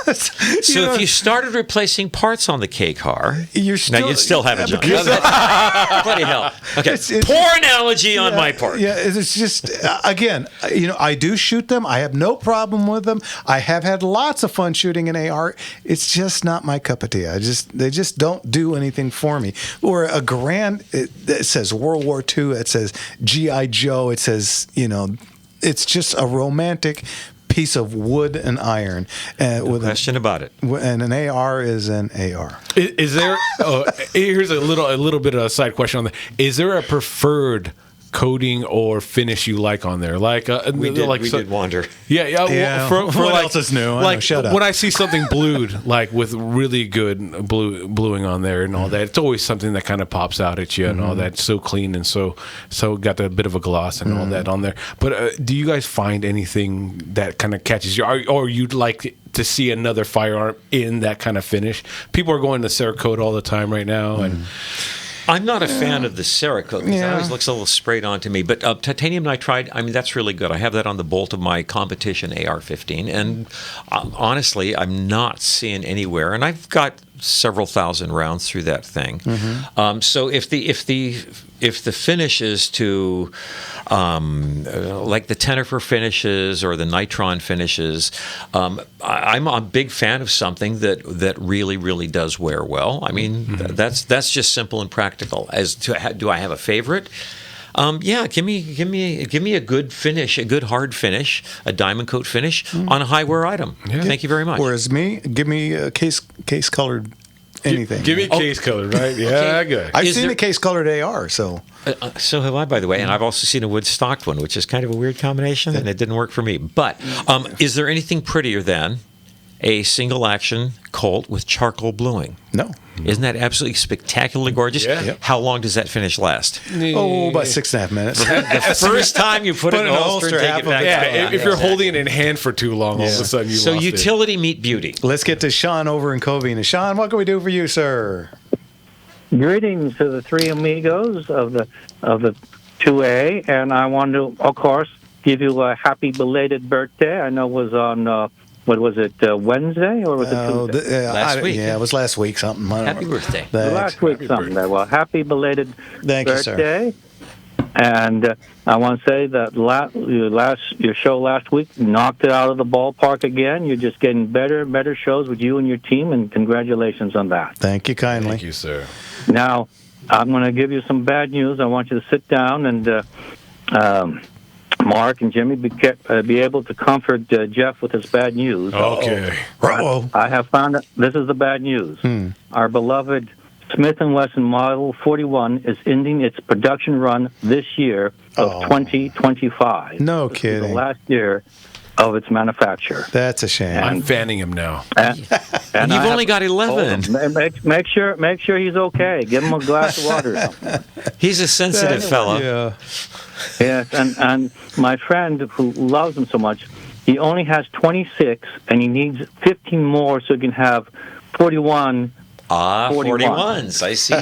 If you started replacing parts on the K car, you'd still have a junk. Bloody hell. Okay, poor analogy on my part. Yeah, it's just, again, I do shoot them. I have no problem with them. I have had lots of fun shooting an AR. It's just not my cup of tea. They just don't do anything for me. Or a Garand, it says World War II. It says G.I. Joe. It says, it's just a romantic piece of wood and iron. No question about it. And an AR is an AR. Is there? Here's a little bit of a side question on that. Is there a preferred coating or finish you like on there? Like we did wander. Yeah. For what else is new? Like shut up. When I see something blued, like with really good bluing on there and all that, it's always something that kind of pops out at you and all that. So clean and so got a bit of a gloss and all that on there. But do you guys find anything that kind of catches you, or you'd like to see another firearm in that kind of finish? People are going to Cerakote all the time right now, and I'm not a fan of the Cerakote because it always looks a little sprayed on to me. But titanium nitride, I mean, that's really good. I have that on the bolt of my competition AR-15. And honestly, I'm not seeing anywhere. And I've got several thousand rounds through that thing. So if the finish is to like the Tennifer finishes or the Nitron finishes, I'm a big fan of something that really, really does wear well. I mean, that's just simple and practical. As to do I have a favorite? Give me a good finish, a good hard finish, a diamond coat finish on a high wear item. Yeah. Thank you very much. Whereas give me a case colored anything. Give me a case colored, right? Yeah, good. I've seen a case colored AR, so. So have I, by the way, and I've also seen a wood stocked one, which is kind of a weird combination, and it didn't work for me. But is there anything prettier than a single action Colt with charcoal bluing? No. Isn't that absolutely spectacularly gorgeous? Yeah. Yep. How long does that finish last? About 6.5 minutes. The first time you put it in a holster and take it back. If you're holding it in hand for too long, all of a sudden you lost it. So utility meet beauty. Let's get to Sean over in Covina. Sean, what can we do for you, sir? Greetings to the three amigos of the 2A, and I want to, of course, give you a happy belated birthday. I know it was on what was it, Wednesday or was it Tuesday? Last week. Yeah, it was last week something. Happy birthday. Last week something. Well, happy belated Thank birthday. You, sir. And I want to say that your show last week knocked it out of the ballpark again. You're just getting better and better shows with you and your team, and congratulations on that. Thank you kindly. Thank you, sir. Now, I'm going to give you some bad news. I want you to sit down and Mark and Jimmy be able to comfort Jeff with his bad news. Okay. I have found that this is the bad news. Our beloved Smith & Wesson Model 41 is ending its production run this year of 2025. No This kidding. is the last year of its manufacture. That's a shame. I'm fanning him now. And You've only got 11. Make sure he's okay. Give him a glass of water or something. He's a sensitive fellow. Yeah. Yes, and my friend who loves him so much, he only has 26, and he needs 15 more so he can have 41. 41s, I see.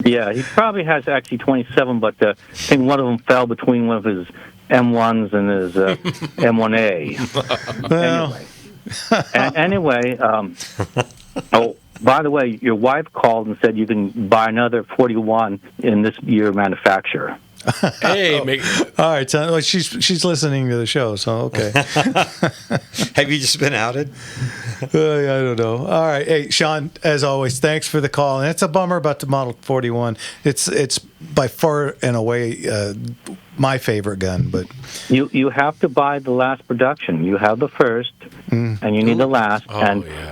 Yeah, he probably has actually 27, but I think one of them fell between one of his M1s and his M1A. Well. Anyway, by the way, your wife called and said you can buy another 41 in this year manufacturer. Hey, all right, son. Well, she's listening to the show, so okay. Have you just been outed? I don't know. All right, hey, Sean. As always, thanks for the call. And it's a bummer about the Model 41. It's by far and away my favorite gun, but you have to buy the last production. You have the first, and you need the last.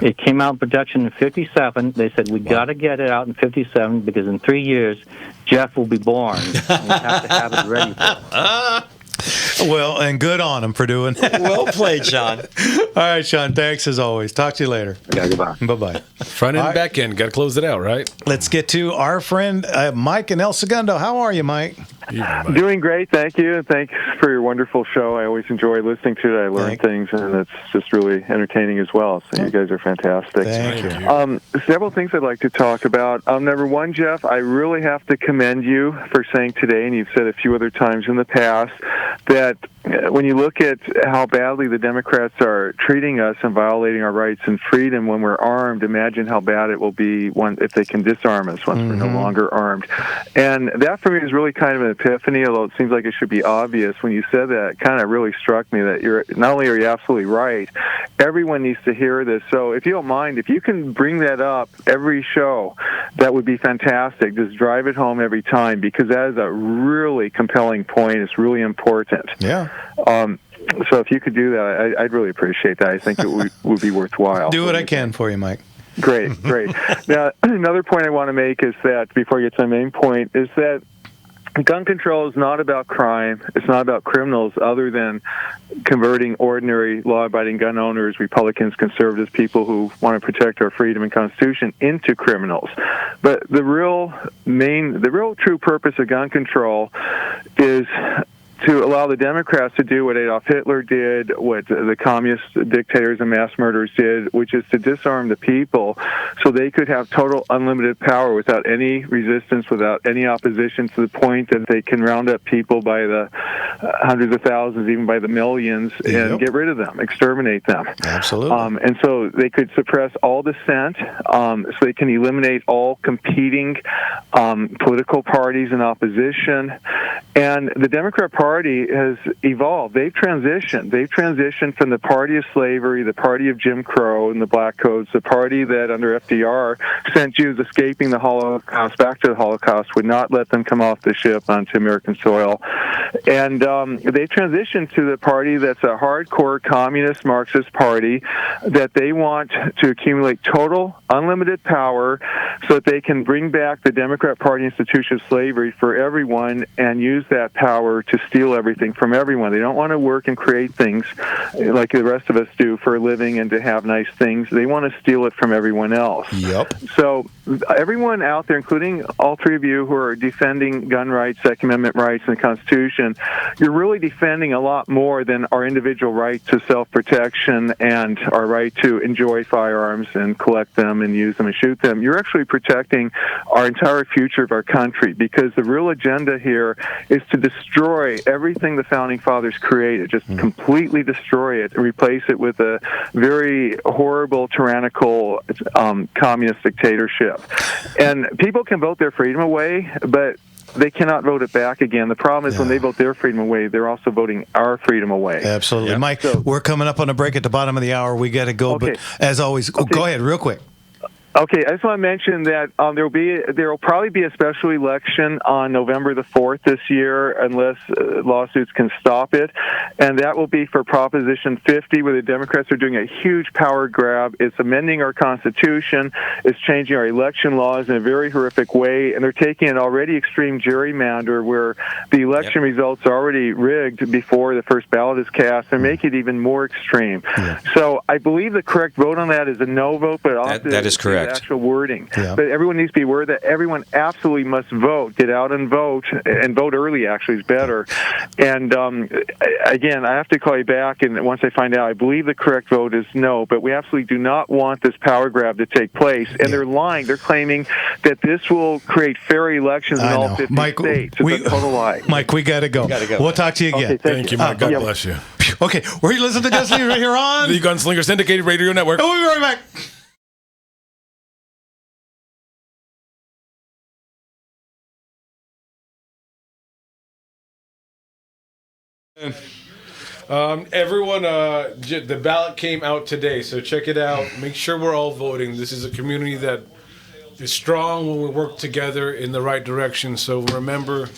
It came out in production in '57. They said we got to get it out in '57 because in 3 years Jeff will be born. And we have to have it ready for him. Well, and good on him for doing that. Well played, Sean. All right, Sean. Thanks as always. Talk to you later. Yeah, goodbye. Bye-bye. Front end, back end. Got to close it out, right? Let's get to our friend Mike in El Segundo. How are you, Mike? Doing great, thank you, and thanks for your wonderful show. I always enjoy listening to it. I learn things, and it's just really entertaining as well. So you guys are fantastic. Thank you. Several things I'd like to talk about. Number one, Jeff, I really have to commend you for saying today, and you've said a few other times in the past, that when you look at how badly the Democrats are treating us and violating our rights and freedom when we're armed, imagine how bad it will be if they can disarm us once we're no longer armed. And that for me is really kind of an epiphany, although it seems like it should be obvious. When you said that, it kind of really struck me that you're not only are you absolutely right, everyone needs to hear this. So if you don't mind, if you can bring that up every show, that would be fantastic. Just drive it home every time, because that is a really compelling point. It's really important. Yeah. So if you could do that, I'd really appreciate that. I think it would be worthwhile. Do what I can for you, Mike. Great. Now, another point I want to make is that, before I get to my main point, is that gun control is not about crime. It's not about criminals, other than converting ordinary law-abiding gun owners, Republicans, conservatives, people who want to protect our freedom and Constitution, into criminals. But the real true purpose of gun control is to allow the Democrats to do what Adolf Hitler did, what the communist dictators and mass murderers did, which is to disarm the people so they could have total unlimited power without any resistance, without any opposition, to the point that they can round up people by the hundreds of thousands, even by the millions, and get rid of them, exterminate them. Absolutely. And so they could suppress all dissent, so they can eliminate all competing political parties in opposition. And the Democrat Party has evolved. They've transitioned. They've transitioned from the party of slavery, the party of Jim Crow and the Black Codes, the party that under FDR sent Jews escaping the Holocaust back to the Holocaust, would not let them come off the ship onto American soil. And they've transitioned to the party that's a hardcore communist Marxist party, that they want to accumulate total unlimited power so that they can bring back the Democrat Party institution of slavery for everyone and use that power to steal everything from everyone. They don't want to work and create things like the rest of us do for a living and to have nice things. They want to steal it from everyone else. Yep. So everyone out there, including all three of you who are defending gun rights, Second Amendment rights, and the Constitution, you're really defending a lot more than our individual right to self-protection and our right to enjoy firearms and collect them and use them and shoot them. You're actually protecting our entire future of our country, because the real agenda here is to destroy everything the Founding Fathers created, just completely destroy it and replace it with a very horrible, tyrannical communist dictatorship. And people can vote their freedom away, but they cannot vote it back again. The problem is when they vote their freedom away, they're also voting our freedom away. Absolutely. Mike, we're coming up on a break at the bottom of the hour. We got to go, but as always, go ahead real quick. Okay, I just want to mention that there will probably be a special election on November the 4th this year, unless lawsuits can stop it, and that will be for Proposition 50, where the Democrats are doing a huge power grab. It's amending our Constitution, it's changing our election laws in a very horrific way, and they're taking an already extreme gerrymander where the election results are already rigged before the first ballot is cast, and make it even more extreme. So I believe the correct vote on that is a no vote, but that is correct. Actual wording. But everyone needs to be aware that everyone absolutely must vote. Get out and vote early, actually, is better. And again, I have to call you back, and once I find out, I believe the correct vote is no, but we absolutely do not want this power grab to take place. And they're lying. They're claiming that this will create fair elections in all 50 states. It's a total lie. Mike, we got to go. We'll talk to you again. Okay, thank you, Mike. God bless you. Okay, we're listening to Gunslinger right here on the Gunslinger Syndicated Radio Network. We'll be right back. Everyone, the ballot came out today, so check it out. Make sure we're all voting. This is a community that is strong when we work together in the right direction. So remember,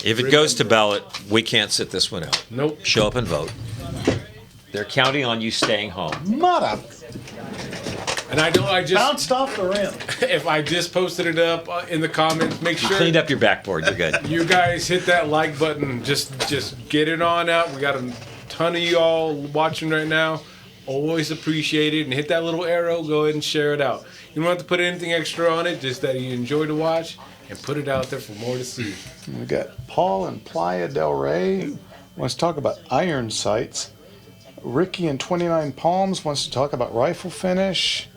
if it goes to ballot, we can't sit this one out. Nope. Show up and vote. They're counting on you staying home. Mother. And I just bounced off the rim. If I just posted it up in the comments, make You sure cleaned up your backboard. You're good. you guys hit that like button. Just get it on out. We got a ton of y'all watching right now. Always appreciate it. And hit that little arrow. Go ahead and share it out. You don't have to put anything extra on it. Just that you enjoy to watch and put it out there for more to see. We got Paul in Playa del Rey wants to talk about iron sights. Ricky in 29 Palms wants to talk about rifle finish.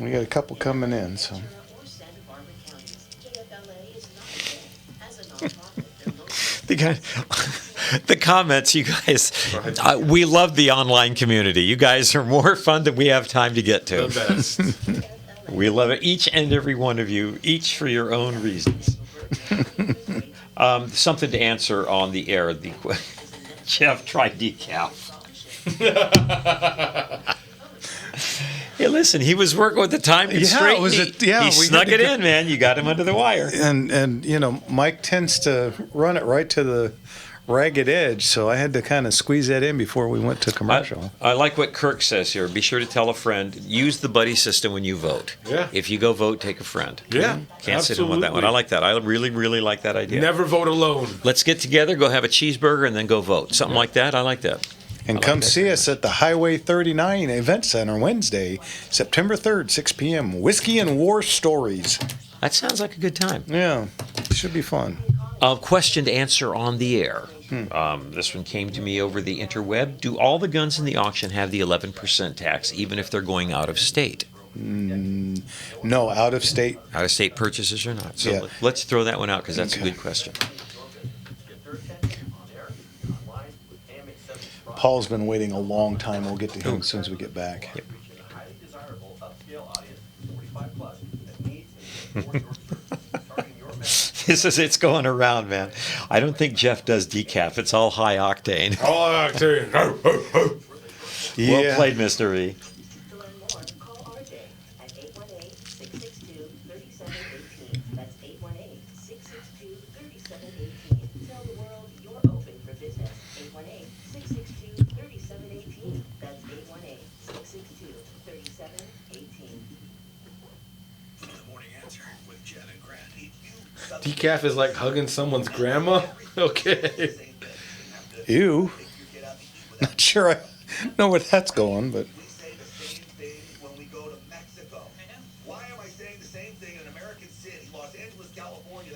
We got a couple coming in, so. The comments, you guys, we love the online community. You guys are more fun than we have time to get to. The best. We love it, each and every one of you, each for your own reasons. Something to answer on the air. Jeff, try decaf. Hey, listen, he was working with the time constraint. He snuck it in, man. You got him under the wire. And you know, Mike tends to run it right to the ragged edge, so I had to kind of squeeze that in before we went to commercial. I like what Kirk says here. Be sure to tell a friend. Use the buddy system when you vote. Yeah. If you go vote, take a friend. Yeah, Can't sit in with that one. I like that. I really, really like that idea. Never vote alone. Let's get together, go have a cheeseburger, and then go vote. Something like that. I like that. And come see us at the Highway 39 Event Center Wednesday, September 3rd, 6 p.m. Whiskey and War Stories. That sounds like a good time. Yeah, should be fun. Question to answer on the air. This one came to me over the interweb. Do all the guns in the auction have the 11% tax, even if they're going out of state? No, out of state. Out of state purchases or not? So Yeah. let's throw that one out because that's a good question. Paul's been waiting a long time. We'll get to him as soon as we get back. Yep. This is it's going around, man. I don't think Jeff does decaf. It's all high octane. All octane. Well played, Mr. E. Decaf is like hugging someone's grandma. Okay. Ew. Not sure I know where that's going, but.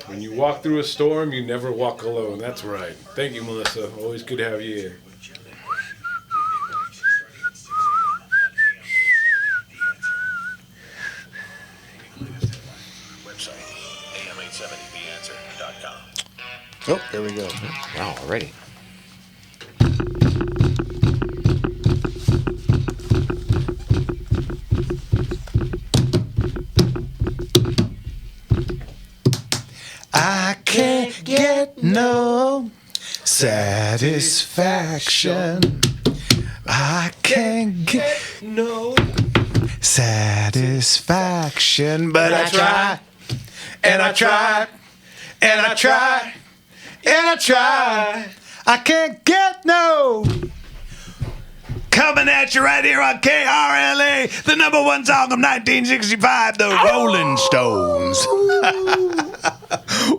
When you walk through a storm, you never walk alone. That's right. Thank you, Melissa. Always good to have you here. Oh, there we go. Wow, already. I can't get no satisfaction. I can't get No. satisfaction, but I try, and I try, and I try, and I try. I can't get no. Coming at you right here on KRLA, the number one song of 1965, the Rolling Stones.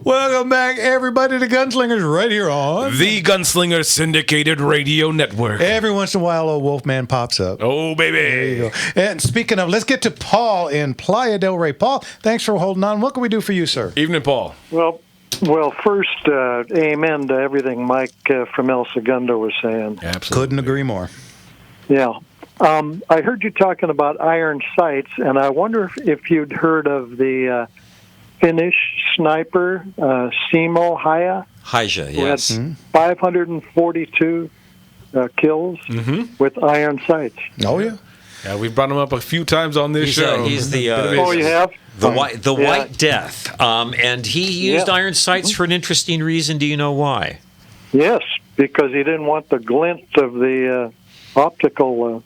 Welcome back, everybody, to Gunslingers right here on The Gunslinger Syndicated Radio Network. Every once in a while, a Wolfman pops up. Oh, baby. There you go. And speaking of, let's get to Paul in Playa del Rey. Paul, thanks for holding on. What can we do for you, sir? Evening, Paul. Well, first, amen to everything Mike from El Segundo was saying. Absolutely. Couldn't agree more. Yeah. I heard you talking about iron sights, and I wonder if you'd heard of the Finnish sniper, Simo Haija, who had yes. 542 kills with iron sights. Oh, yeah. Yeah, we've brought him up a few times on this show. He's the Oh, you have? White Death, and he used iron sights for an interesting reason. Do you know why? Yes. because he didn't want the glint of the optical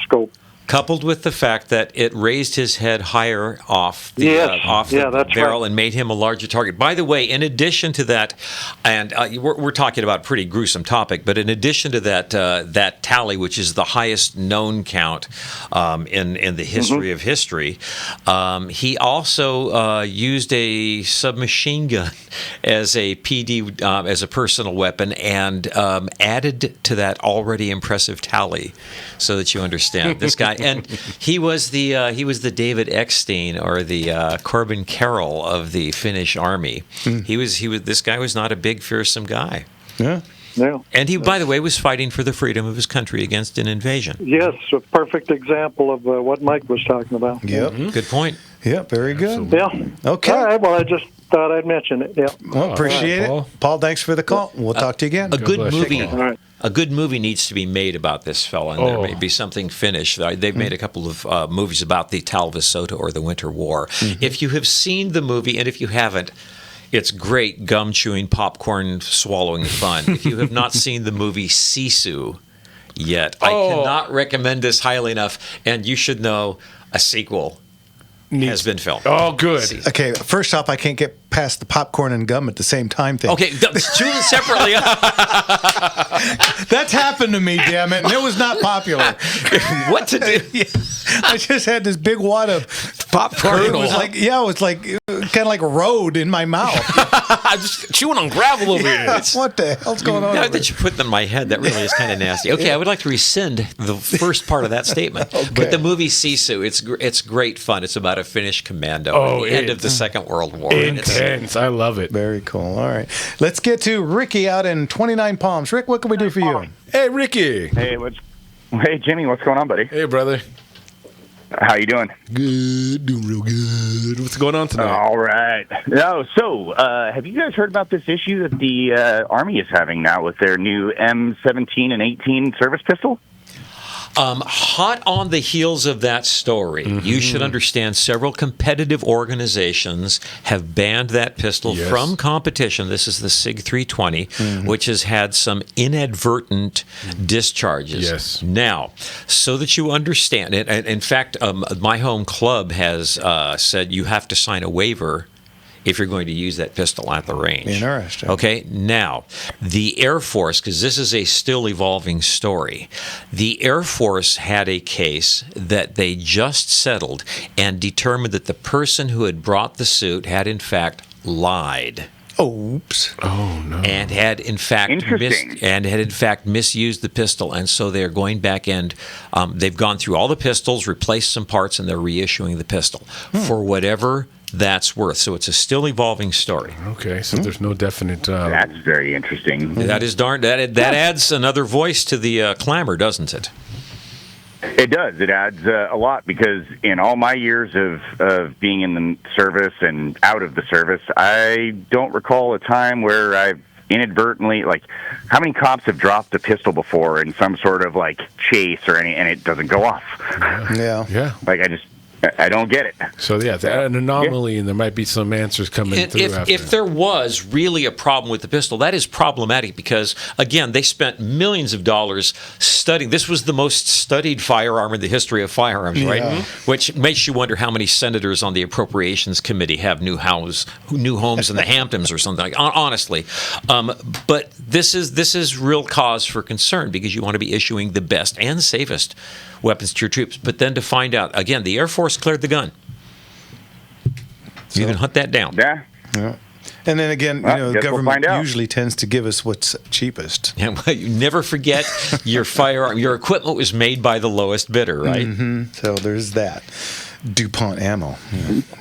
scope. Coupled with the fact that it raised his head higher off the, barrel and made him a larger target. By the way, in addition to that, and we're talking about a pretty gruesome topic, but in addition to that, that tally, which is the highest known count in the history of history, he also used a submachine gun as a PD, as a personal weapon, and added to that already impressive tally, so that you understand this guy. And he was the David Eckstein or the Corbin Carroll of the Finnish army. This guy was not a big, fearsome guy. Yeah. Yeah. And he, by the way, was fighting for the freedom of his country against an invasion. Yes, a perfect example of what Mike was talking about. Yep. Good point. Yeah, very good. Yeah. Okay. All right, well, I just thought I'd mention it. Yeah. Well, appreciate All right, it. Paul, thanks for the call. We'll talk to you again. A good bless movie. you. All right. A good movie needs to be made about this fella, and there may be something Finnish. They've made a couple of movies about the Talvisota or the Winter War. If you have seen the movie, and if you haven't, it's great gum-chewing, popcorn-swallowing fun. If you have not seen the movie Sisu yet, I cannot recommend this highly enough, and you should know a sequel has been filmed. Oh, good. Okay, first off, I can't get past the popcorn and gum at the same time thing. Okay, chew them separately. That's happened to me, damn it, and it was not popular. What to do? I just had this big wad of popcorn. It was like, kind of like road in my mouth. I'm just chewing on gravel over here. What the hell's going on? Now that you put them in my head, that really is kind of nasty. Okay, I would like to rescind the first part of that statement. But the movie Sisu, it's great fun. It's about a Finnish commando at the end of the Second World War. Intense. I love it. Very cool. All right. Let's get to Ricky out in 29 Palms. Rick, what can we do for you? Hey, Ricky. Hey, Jimmy, what's going on, buddy? Hey, brother. How you doing? Good, doing real good. What's going on tonight? All right. Have you guys heard about this issue that the Army is having now with their new M17 and 18 service pistol? Hot on the heels of that story, you should understand several competitive organizations have banned that pistol from competition. This is the SIG 320, which has had some inadvertent discharges. Yes. Now, so that you understand it, in fact, my home club has said you have to sign a waiver if you're going to use that pistol at the range. Interesting. Okay, now, the Air Force, because this is a still evolving story, the Air Force had a case that they just settled and determined that the person who had brought the suit had, in fact, lied. Oops. Oh, no. And had, in fact, misused the pistol. And so they're going back and they've gone through all the pistols, replaced some parts, and they're reissuing the pistol for whatever that's worth. So it's a still evolving story. Okay, so there's no definite. That's very interesting. That is darn. That adds another voice to the clamor, doesn't it? It does. It adds a lot because in all my years of being in the service and out of the service, I don't recall a time where I've inadvertently, how many cops have dropped a pistol before in some sort of chase or and it doesn't go off? Yeah. I don't get it. So, that's an anomaly, and there might be some answers coming through after. If there was really a problem with the pistol, that is problematic because, again, they spent millions of dollars studying. This was the most studied firearm in the history of firearms, right? Which makes you wonder how many senators on the Appropriations Committee have new homes in the Hamptons or something. Honestly. But this is real cause for concern because you want to be issuing the best and safest weapons to your troops. But then to find out, again, the Air Force cleared the gun. So you can hunt that down. Yeah. And then again, the government usually tends to give us what's cheapest. Yeah, well, you never forget your firearm. Your equipment was made by the lowest bidder, right? So there's that. DuPont ammo.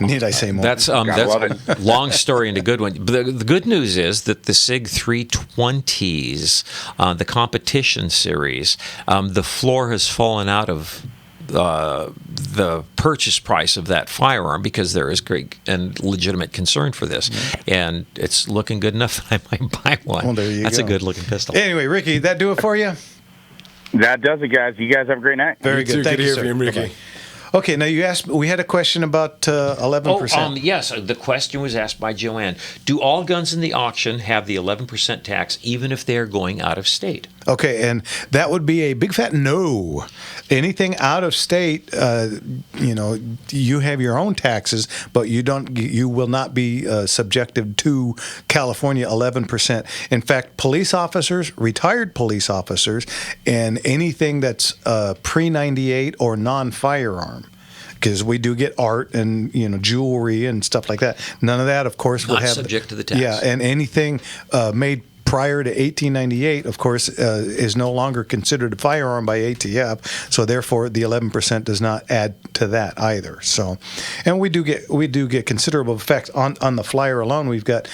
Need I say more? That's a long story and a good one. But the good news is that the SIG 320s, the competition series, the floor has fallen out of the purchase price of that firearm because there is great and legitimate concern for this. And it's looking good enough that I might buy one. Well, there you That's go. a good-looking pistol. Anyway, Ricky, that do it for you? That does it, guys. You guys have a great night. Very good. Thank you, Good to sir. hear from you, Ricky. Bye-bye. Okay, now you asked. We had a question about 11%. Yes, the question was asked by Joanne. Do all guns in the auction have the 11% tax, even if they are going out of state? Okay, and that would be a big fat no. Anything out of state, you have your own taxes, but you will not be subjected to California 11%. In fact, police officers, retired police officers, and anything that's pre-98 or non-firearm, because we do get art and jewelry and stuff like that. None of that, of course, would Not have subject to the tax. Yeah, and anything made prior to 1898, of course, is no longer considered a firearm by ATF. So therefore, the 11% does not add to that either. So, and we do get considerable effect on the flyer alone. We've got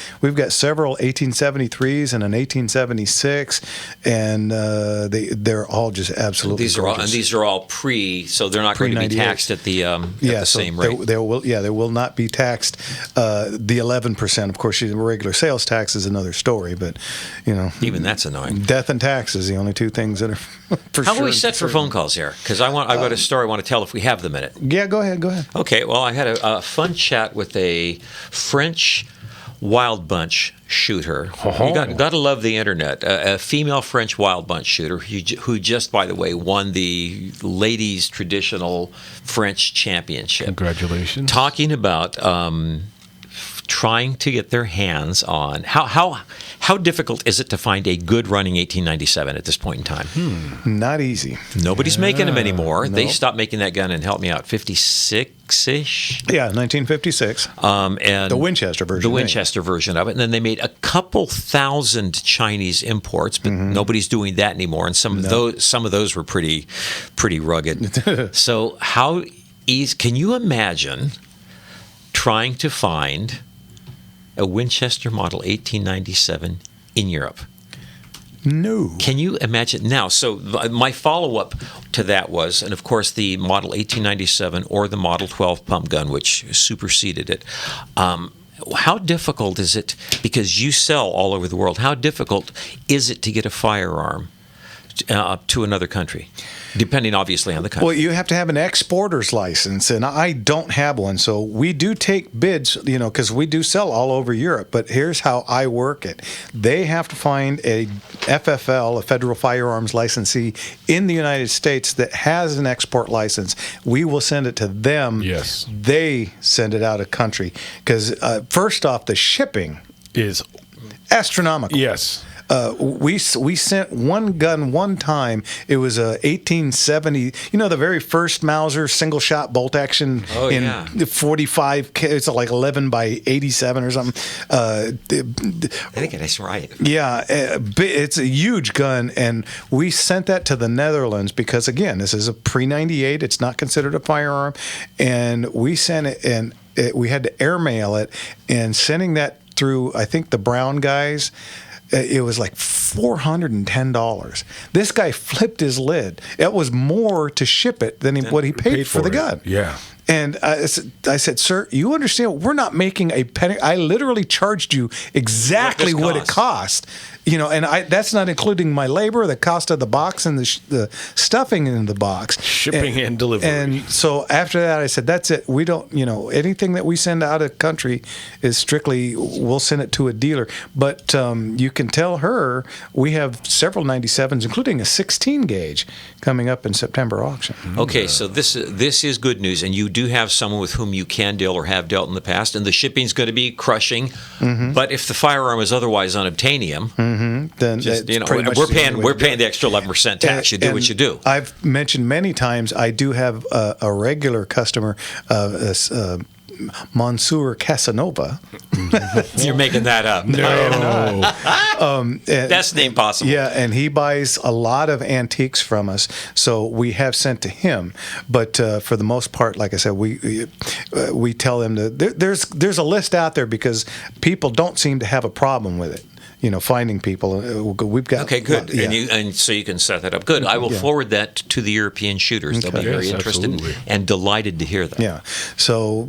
several 1873s and an 1876, and they're all just absolutely gorgeous. These are all so they're not going to be taxed at the same rate. They will not be taxed. The 11%, of course, the regular sales tax is another story, but. Even that's annoying. Death and taxes, the only two things that are for How sure. are we set for phone calls here? Because I've got a story I want to tell if we have the minute. Yeah, go ahead. Okay, well, I had a fun chat with a French wild bunch shooter. You got to love the internet. A female French wild bunch shooter who just, by the way, won the ladies' traditional French championship. Congratulations. Talking about trying to get their hands on how difficult is it to find a good running 1897 at this point in time? Not easy. Nobody's making them anymore. No. They stopped making that gun, and help me out, 56-ish. Yeah, 1956. And the Winchester version. The Winchester version of it, and then they made a couple thousand Chinese imports, but nobody's doing that anymore. And some of those were pretty rugged. So how easy can you imagine trying to find a Winchester model 1897 in Europe? No. Can you imagine? Now, so my follow-up to that was, and of course the model 1897 or the model 12 pump gun, which superseded it. How difficult is it, because you sell all over the world, how difficult is it to get a firearm to another country? Depending, obviously, on the country. Well, you have to have an exporter's license, and I don't have one. So we do take bids, because we do sell all over Europe. But here's how I work it. They have to find a FFL, a Federal Firearms Licensee, in the United States that has an export license. We will send it to them. Yes. They send it out of country. Because first off, the shipping is astronomical. Yes. We sent one gun one time. It was a 1870. The very first Mauser single shot bolt action in 45. It's like 11 by 87 or something. I think that's right. Yeah, it's a huge gun, and we sent that to the Netherlands because, again, this is a pre-98. It's not considered a firearm, and we sent it, and we had to airmail it, and sending that through, I think, the Brown guys. It was like $410. This guy flipped his lid. It was more to ship it than what he paid for the gun. Yeah. And I said, sir, you understand, we're not making a penny. I literally charged you exactly what it cost. And that's not including my labor, the cost of the box and the stuffing in the box. Shipping and delivery. And so after that, I said, that's it. We don't, anything that we send out of country is strictly, we'll send it to a dealer. But you can tell her we have several 97s, including a 16 gauge, coming up in September auction. Okay, so this is good news, and you do have someone with whom you can deal or have dealt in the past, and the shipping's going to be crushing. But if the firearm is otherwise unobtainium, then we're paying the extra 11% tax. You do what you do. I've mentioned many times I do have a regular customer, Monsieur Casanova. You're making that up. No. Best name possible. Yeah, and he buys a lot of antiques from us, so we have sent to him. But for the most part, like I said, we tell them there's a list out there because people don't seem to have a problem with it. Finding people. We've got. Okay, good. Yeah. And so you can set that up. Good. I will forward that to the European shooters. They'll be very interested and delighted to hear that. Yeah. So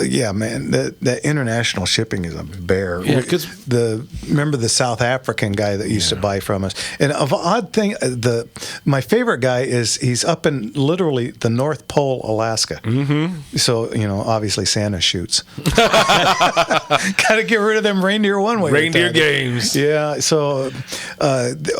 yeah, man, that international shipping is a bear. Yeah, 'cause- remember the South African guy that used to buy from us, and of odd thing, my favorite guy is he's up in literally the North Pole, Alaska. Mm-hmm. So obviously Santa shoots. Got to get rid of them reindeer one way. Reindeer games. Yeah. So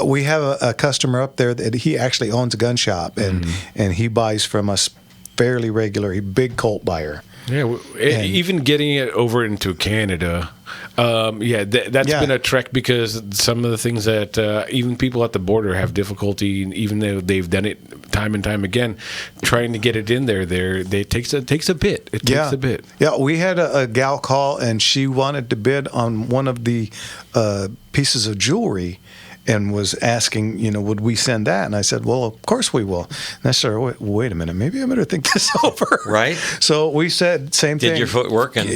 we have a customer up there that he actually owns a gun shop, and he buys from us fairly regular. Big Colt buyer. Yeah, even getting it over into Canada, that's been a trek, because some of the things that even people at the border have difficulty, even though they've done it time and time again, trying to get it in there. It takes a bit. It takes a bit. Yeah, we had a gal call, and she wanted to bid on one of the pieces of jewelry, and was asking, would we send that? And I said, well, of course we will. And I started, wait a minute, maybe I better think this over. Right. So we said, same thing. Did your footwork and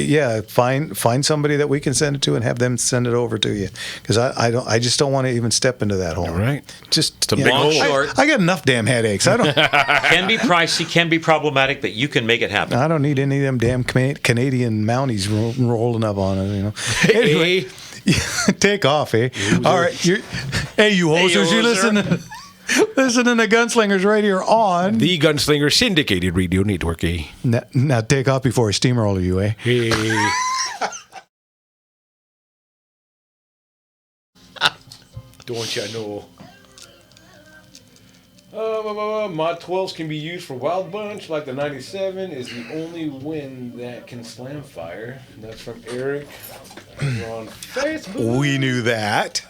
find somebody that we can send it to and have them send it over to you, because I just don't want to even step into that hole. Right. Just a big hole. I got enough damn headaches. I don't. Can be pricey, can be problematic, but you can make it happen. I don't need any of them damn Canadian Mounties rolling up on it. Anyway. Take off, eh? Loser. All right, you hosers, you listening to Gunslingers Radio on the Gunslinger Syndicated Radio Network, eh? Now take off before I steamroller you, eh? Hey. Don't ya know? Mod 12s can be used for Wild Bunch, like the 97 is the only wind that can slam fire. That's from Eric on Facebook. We knew that.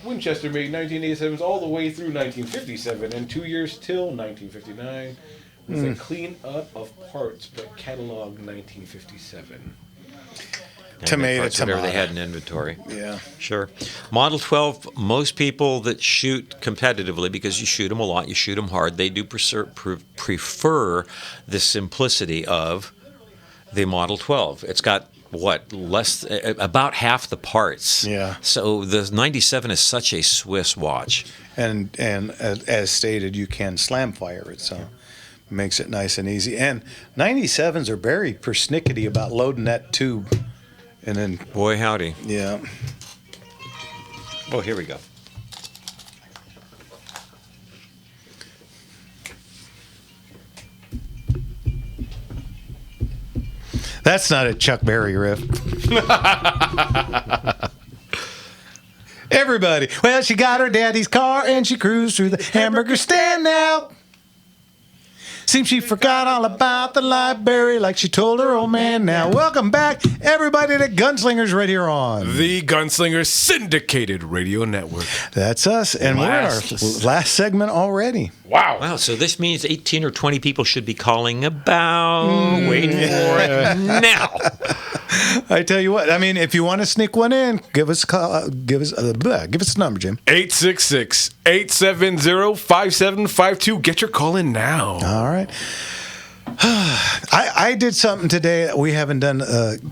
Winchester made 1987s all the way through 1957 and 2 years till 1959 with a clean up of parts, but catalog 1957. Tomato. Whatever they had in inventory. Yeah. Sure. Model 12, most people that shoot competitively, because you shoot them a lot, you shoot them hard, they do prefer the simplicity of the Model 12. It's got, about half the parts. Yeah. So the 97 is such a Swiss watch. And as stated, you can slam fire it, so makes it nice and easy. And 97s are very persnickety about loading that tube. And then, boy, howdy. Yeah. Oh, here we go. That's not a Chuck Berry riff. Everybody. Well, she got her daddy's car and she cruised through the hamburger stand now. Seems she forgot all about the library like she told her old man now. Welcome back, everybody, to Gunslingers Radio on the Gunslinger Syndicated Radio Network. That's us, and we're in our last segment already. Wow. So this means 18 or 20 people should be calling about. Wait for it now. I tell you what, I mean, if you want to sneak one in, give us a call, give us a number, Jim. 866-870-5752. Get your call in now. All right. I did something today that we haven't done.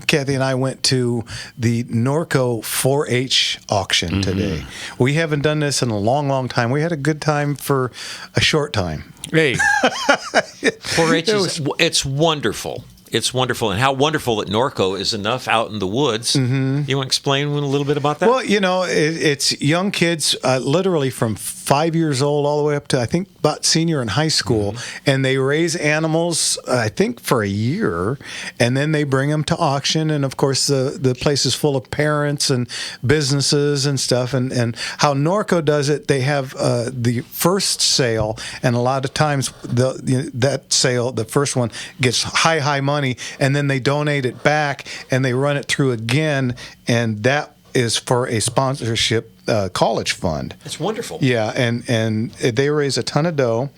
Kathy and I went to the Norco 4-H auction today. We haven't done this in a long, long time. We had a good time for a short time. Hey. 4-H it's wonderful. It's wonderful, and how wonderful that Norco is enough out in the woods. You want to explain a little bit about that? Well, it's young kids, literally from 5 years old all the way up to, I think, about senior in high school, and they raise animals, I think, for a year, and then they bring them to auction, and of course the place is full of parents and businesses and stuff, and how Norco does it, they have the first sale, and a lot of times that sale, the first one, gets high money, and then they donate it back, and they run it through again, and that is for a sponsorship college fund. It's wonderful. Yeah, and they raise a ton of dough.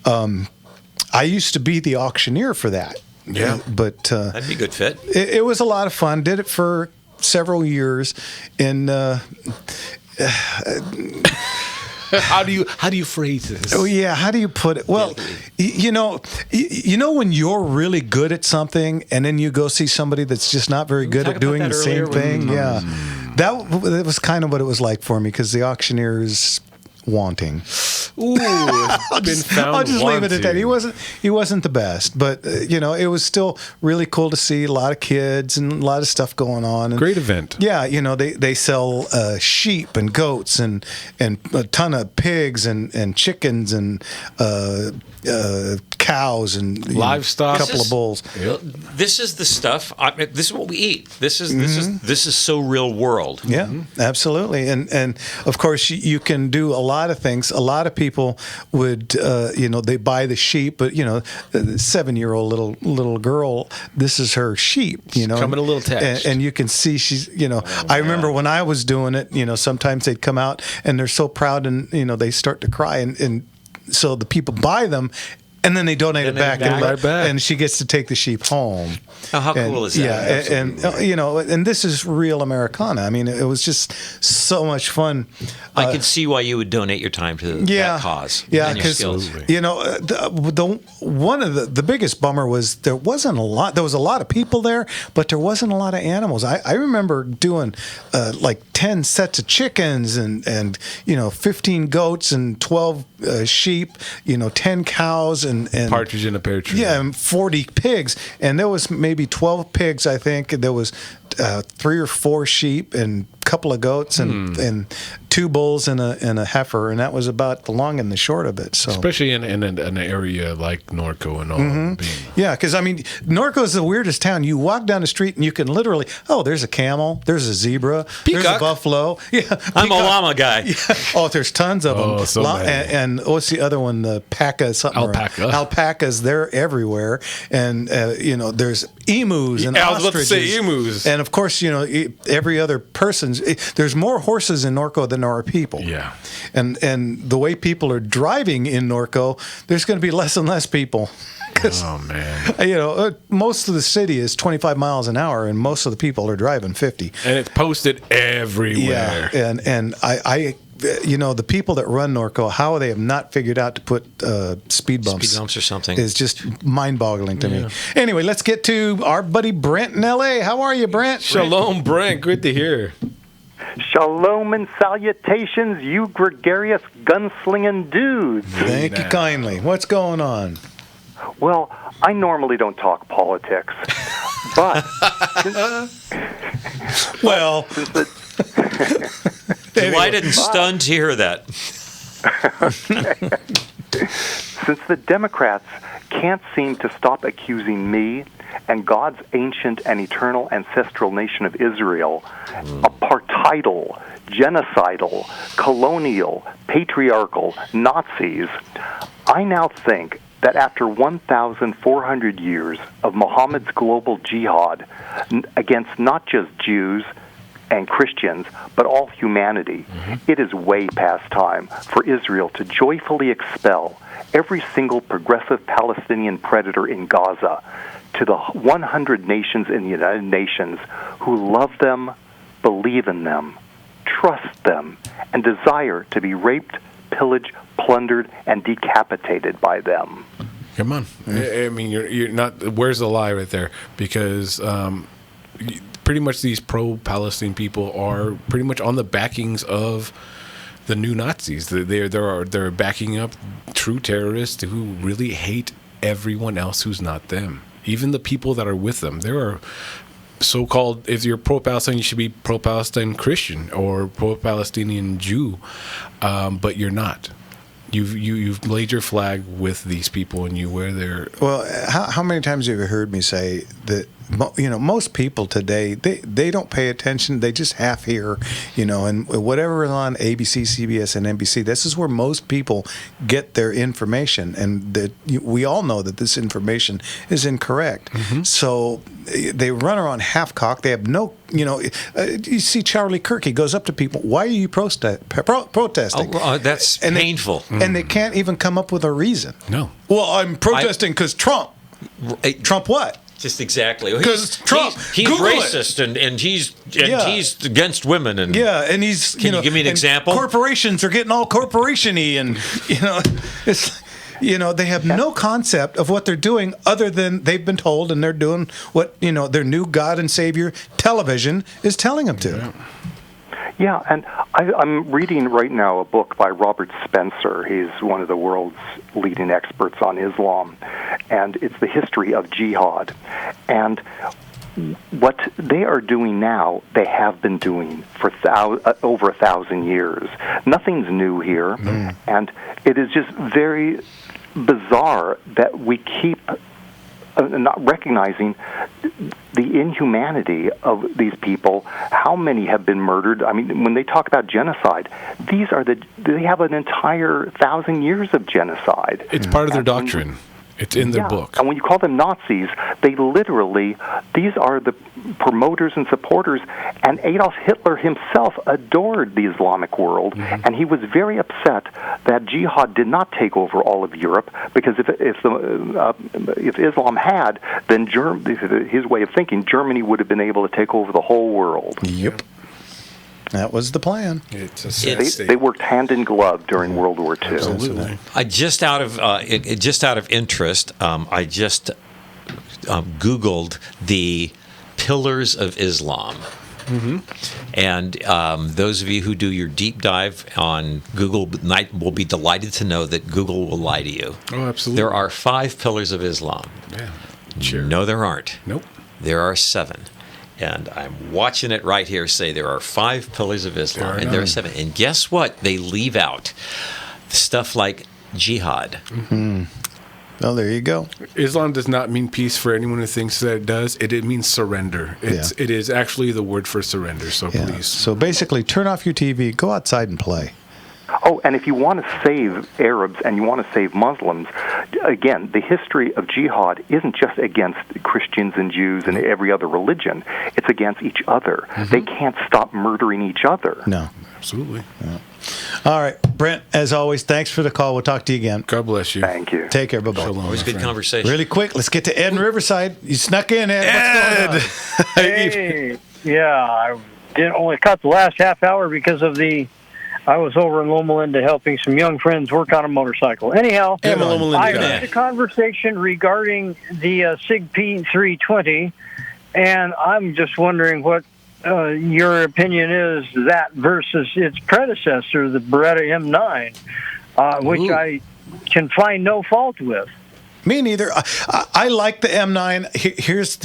I used to be the auctioneer for that. Yeah, but that'd be a good fit. It was a lot of fun. Did it for several years, and how do you phrase this? Oh yeah, how do you put it? Well, you know when you're really good at something, and then you go see somebody that's just not very good at doing the same thing. Yeah, that was kind of what it was like for me, because the auctioneer is wanting. Ooh, I'll just leave it at that. He wasn't the best, but it was still really cool to see a lot of kids and a lot of stuff going on. And, great event. Yeah, they sell sheep and goats and a ton of pigs and chickens and cows and livestock, a couple of bulls. Yep. This is the stuff. This is what we eat. This is so real world. Yeah, absolutely. And of course you can do a lot of things. A lot of people would they buy the sheep, but the 7-year-old little girl, this is her sheep. Coming a little text, and you can see she's. I remember when I was doing it. Sometimes they'd come out and they're so proud, and they start to cry, and so the people buy them. And then they donate it back, and she gets to take the sheep home. Oh, how cool is that? Yeah, and this is real Americana. I mean, it was just so much fun. I can see why you would donate your time to that cause. Yeah, because one of the biggest bummer was there wasn't a lot. There was a lot of people there, but there wasn't a lot of animals. I remember doing like 10 sets of chickens and 15 goats and 12 sheep, 10 cows and partridge in a pear tree. Yeah, and 40 pigs, and there was maybe 12 pigs. I think there was 3 or 4 sheep and a couple of goats and 2 bulls and a heifer, and that was about the long and the short of it. So especially in an area like Norco and all. Yeah, because I mean, Norco is the weirdest town. You walk down the street and you can literally, there's a camel, there's a zebra, there's a buffalo. Yeah, I'm a llama guy. Yeah. Oh, there's tons of them. So and what's the other one? The alpacas. They're everywhere, and there's emus and I was ostriches. about to say emus. And of course, every other person's. There's more horses in Norco than there are people. Yeah. And the way people are driving in Norco, there's going to be less and less people. Oh man. Most of the city is 25 miles an hour, and most of the people are driving 50. And it's posted everywhere. Yeah. And I the people that run Norco, how they have not figured out to put speed bumps or something is just mind-boggling to me. Anyway, let's get to our buddy Brent in L.A. How are you, Brent? Shalom, Brent. Good to hear. Shalom and salutations, you gregarious gunslinging dudes. Thank you kindly. What's going on? Well, I normally don't talk politics, but delighted and stunned to hear that. Since the Democrats can't seem to stop accusing me and God's ancient and eternal ancestral nation of Israel apartheidal, genocidal, colonial, patriarchal Nazis, I now think that after 1,400 years of Muhammad's global jihad against not just Jews and Christians, but all humanity, it is way past time for Israel to joyfully expel every single progressive Palestinian predator in Gaza to the 100 nations in the United Nations who love them, believe in them, trust them, and desire to be raped, pillaged, plundered, and decapitated by them. Come on. I mean, you're not. Where's the lie right there? Because pretty much these pro-Palestine people are pretty much on the backings of the new Nazis. They're backing up true terrorists who really hate everyone else who's not them, even the people that are with them. There are so-called, if you're pro-Palestine, you should be pro-Palestine Christian or pro-Palestinian Jew, but you're not. You've laid your flag with these people, and you wear their. Well, how many times have you heard me say that? Most people today they don't pay attention. They just half hear, and whatever is on ABC, CBS, and NBC. This is where most people get their information, and that we all know that this information is incorrect. So they run around half cocked. They have no. You see Charlie Kirk. He goes up to people. Why are you protesting? That's painful. And they can't even come up with a reason. No. Well, I'm protesting because Trump. Trump what? Just exactly. Because Trump, he's racist and he's against women and and he's. Can you give me an example? Corporations are getting all corporation-y, and it's. They have no concept of what they're doing other than they've been told, and they're doing what their new God and Savior television is telling them to. Yeah, and I'm reading right now a book by Robert Spencer. He's one of the world's leading experts on Islam, and it's the history of jihad. And what they are doing now, they have been doing for over 1,000 years. Nothing's new here, and it is just very bizarre that we keep not recognizing the inhumanity of these people. How many have been murdered? I mean, when they talk about genocide, they have an entire 1,000 years of genocide. It's part of their doctrine. It's in their book. And when you call them Nazis, they literally, these are the promoters and supporters, and Adolf Hitler himself adored the Islamic world, and he was very upset that jihad did not take over all of Europe, because if Islam had, then his way of thinking, Germany would have been able to take over the whole world. Yep. That was the plan. They worked hand in glove during World War II. Absolutely. Just out of interest, I just Googled the Pillars of Islam. And those of you who do your deep dive on Google will be delighted to know that Google will lie to you. Oh, absolutely. There are 5 pillars of Islam. Yeah, sure. No, there aren't. Nope. There are 7. And I'm watching it right here say there are 5 pillars of Islam, and there are 7. And guess what? They leave out stuff like jihad. Well, there you go. Islam does not mean peace for anyone who thinks that it does. It means surrender. It is actually the word for surrender. So please. So basically, turn off your TV, go outside and play. Oh, and if you want to save Arabs and you want to save Muslims, again, the history of jihad isn't just against Christians and Jews and every other religion. It's against each other. They can't stop murdering each other. No. Absolutely. No. All right, Brent, as always, thanks for the call. We'll talk to you again. God bless you. Thank you. Take care. Bye-bye. Always good conversation. Really quick, let's get to Ed in Riverside. You snuck in, Ed. What's going on? Hey, yeah, I didn't only cut the last half hour because of I was over in Loma Linda helping some young friends work on a motorcycle. Anyhow, I heard the conversation regarding the SIG P320, and I'm just wondering what your opinion is that versus its predecessor, the Beretta M9, which I can find no fault with. Me neither. I like the M9. Here's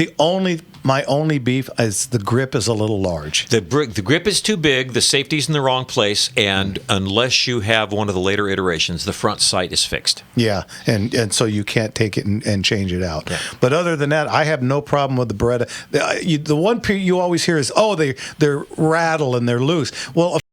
my only beef is the grip is a little large. The grip is too big, the safety's in the wrong place, and unless you have one of the later iterations, the front sight is fixed. Yeah, and so you can't take it and change it out. Yeah. But other than that, I have no problem with the Beretta. The one you always hear is, they're rattle and they're loose. Well,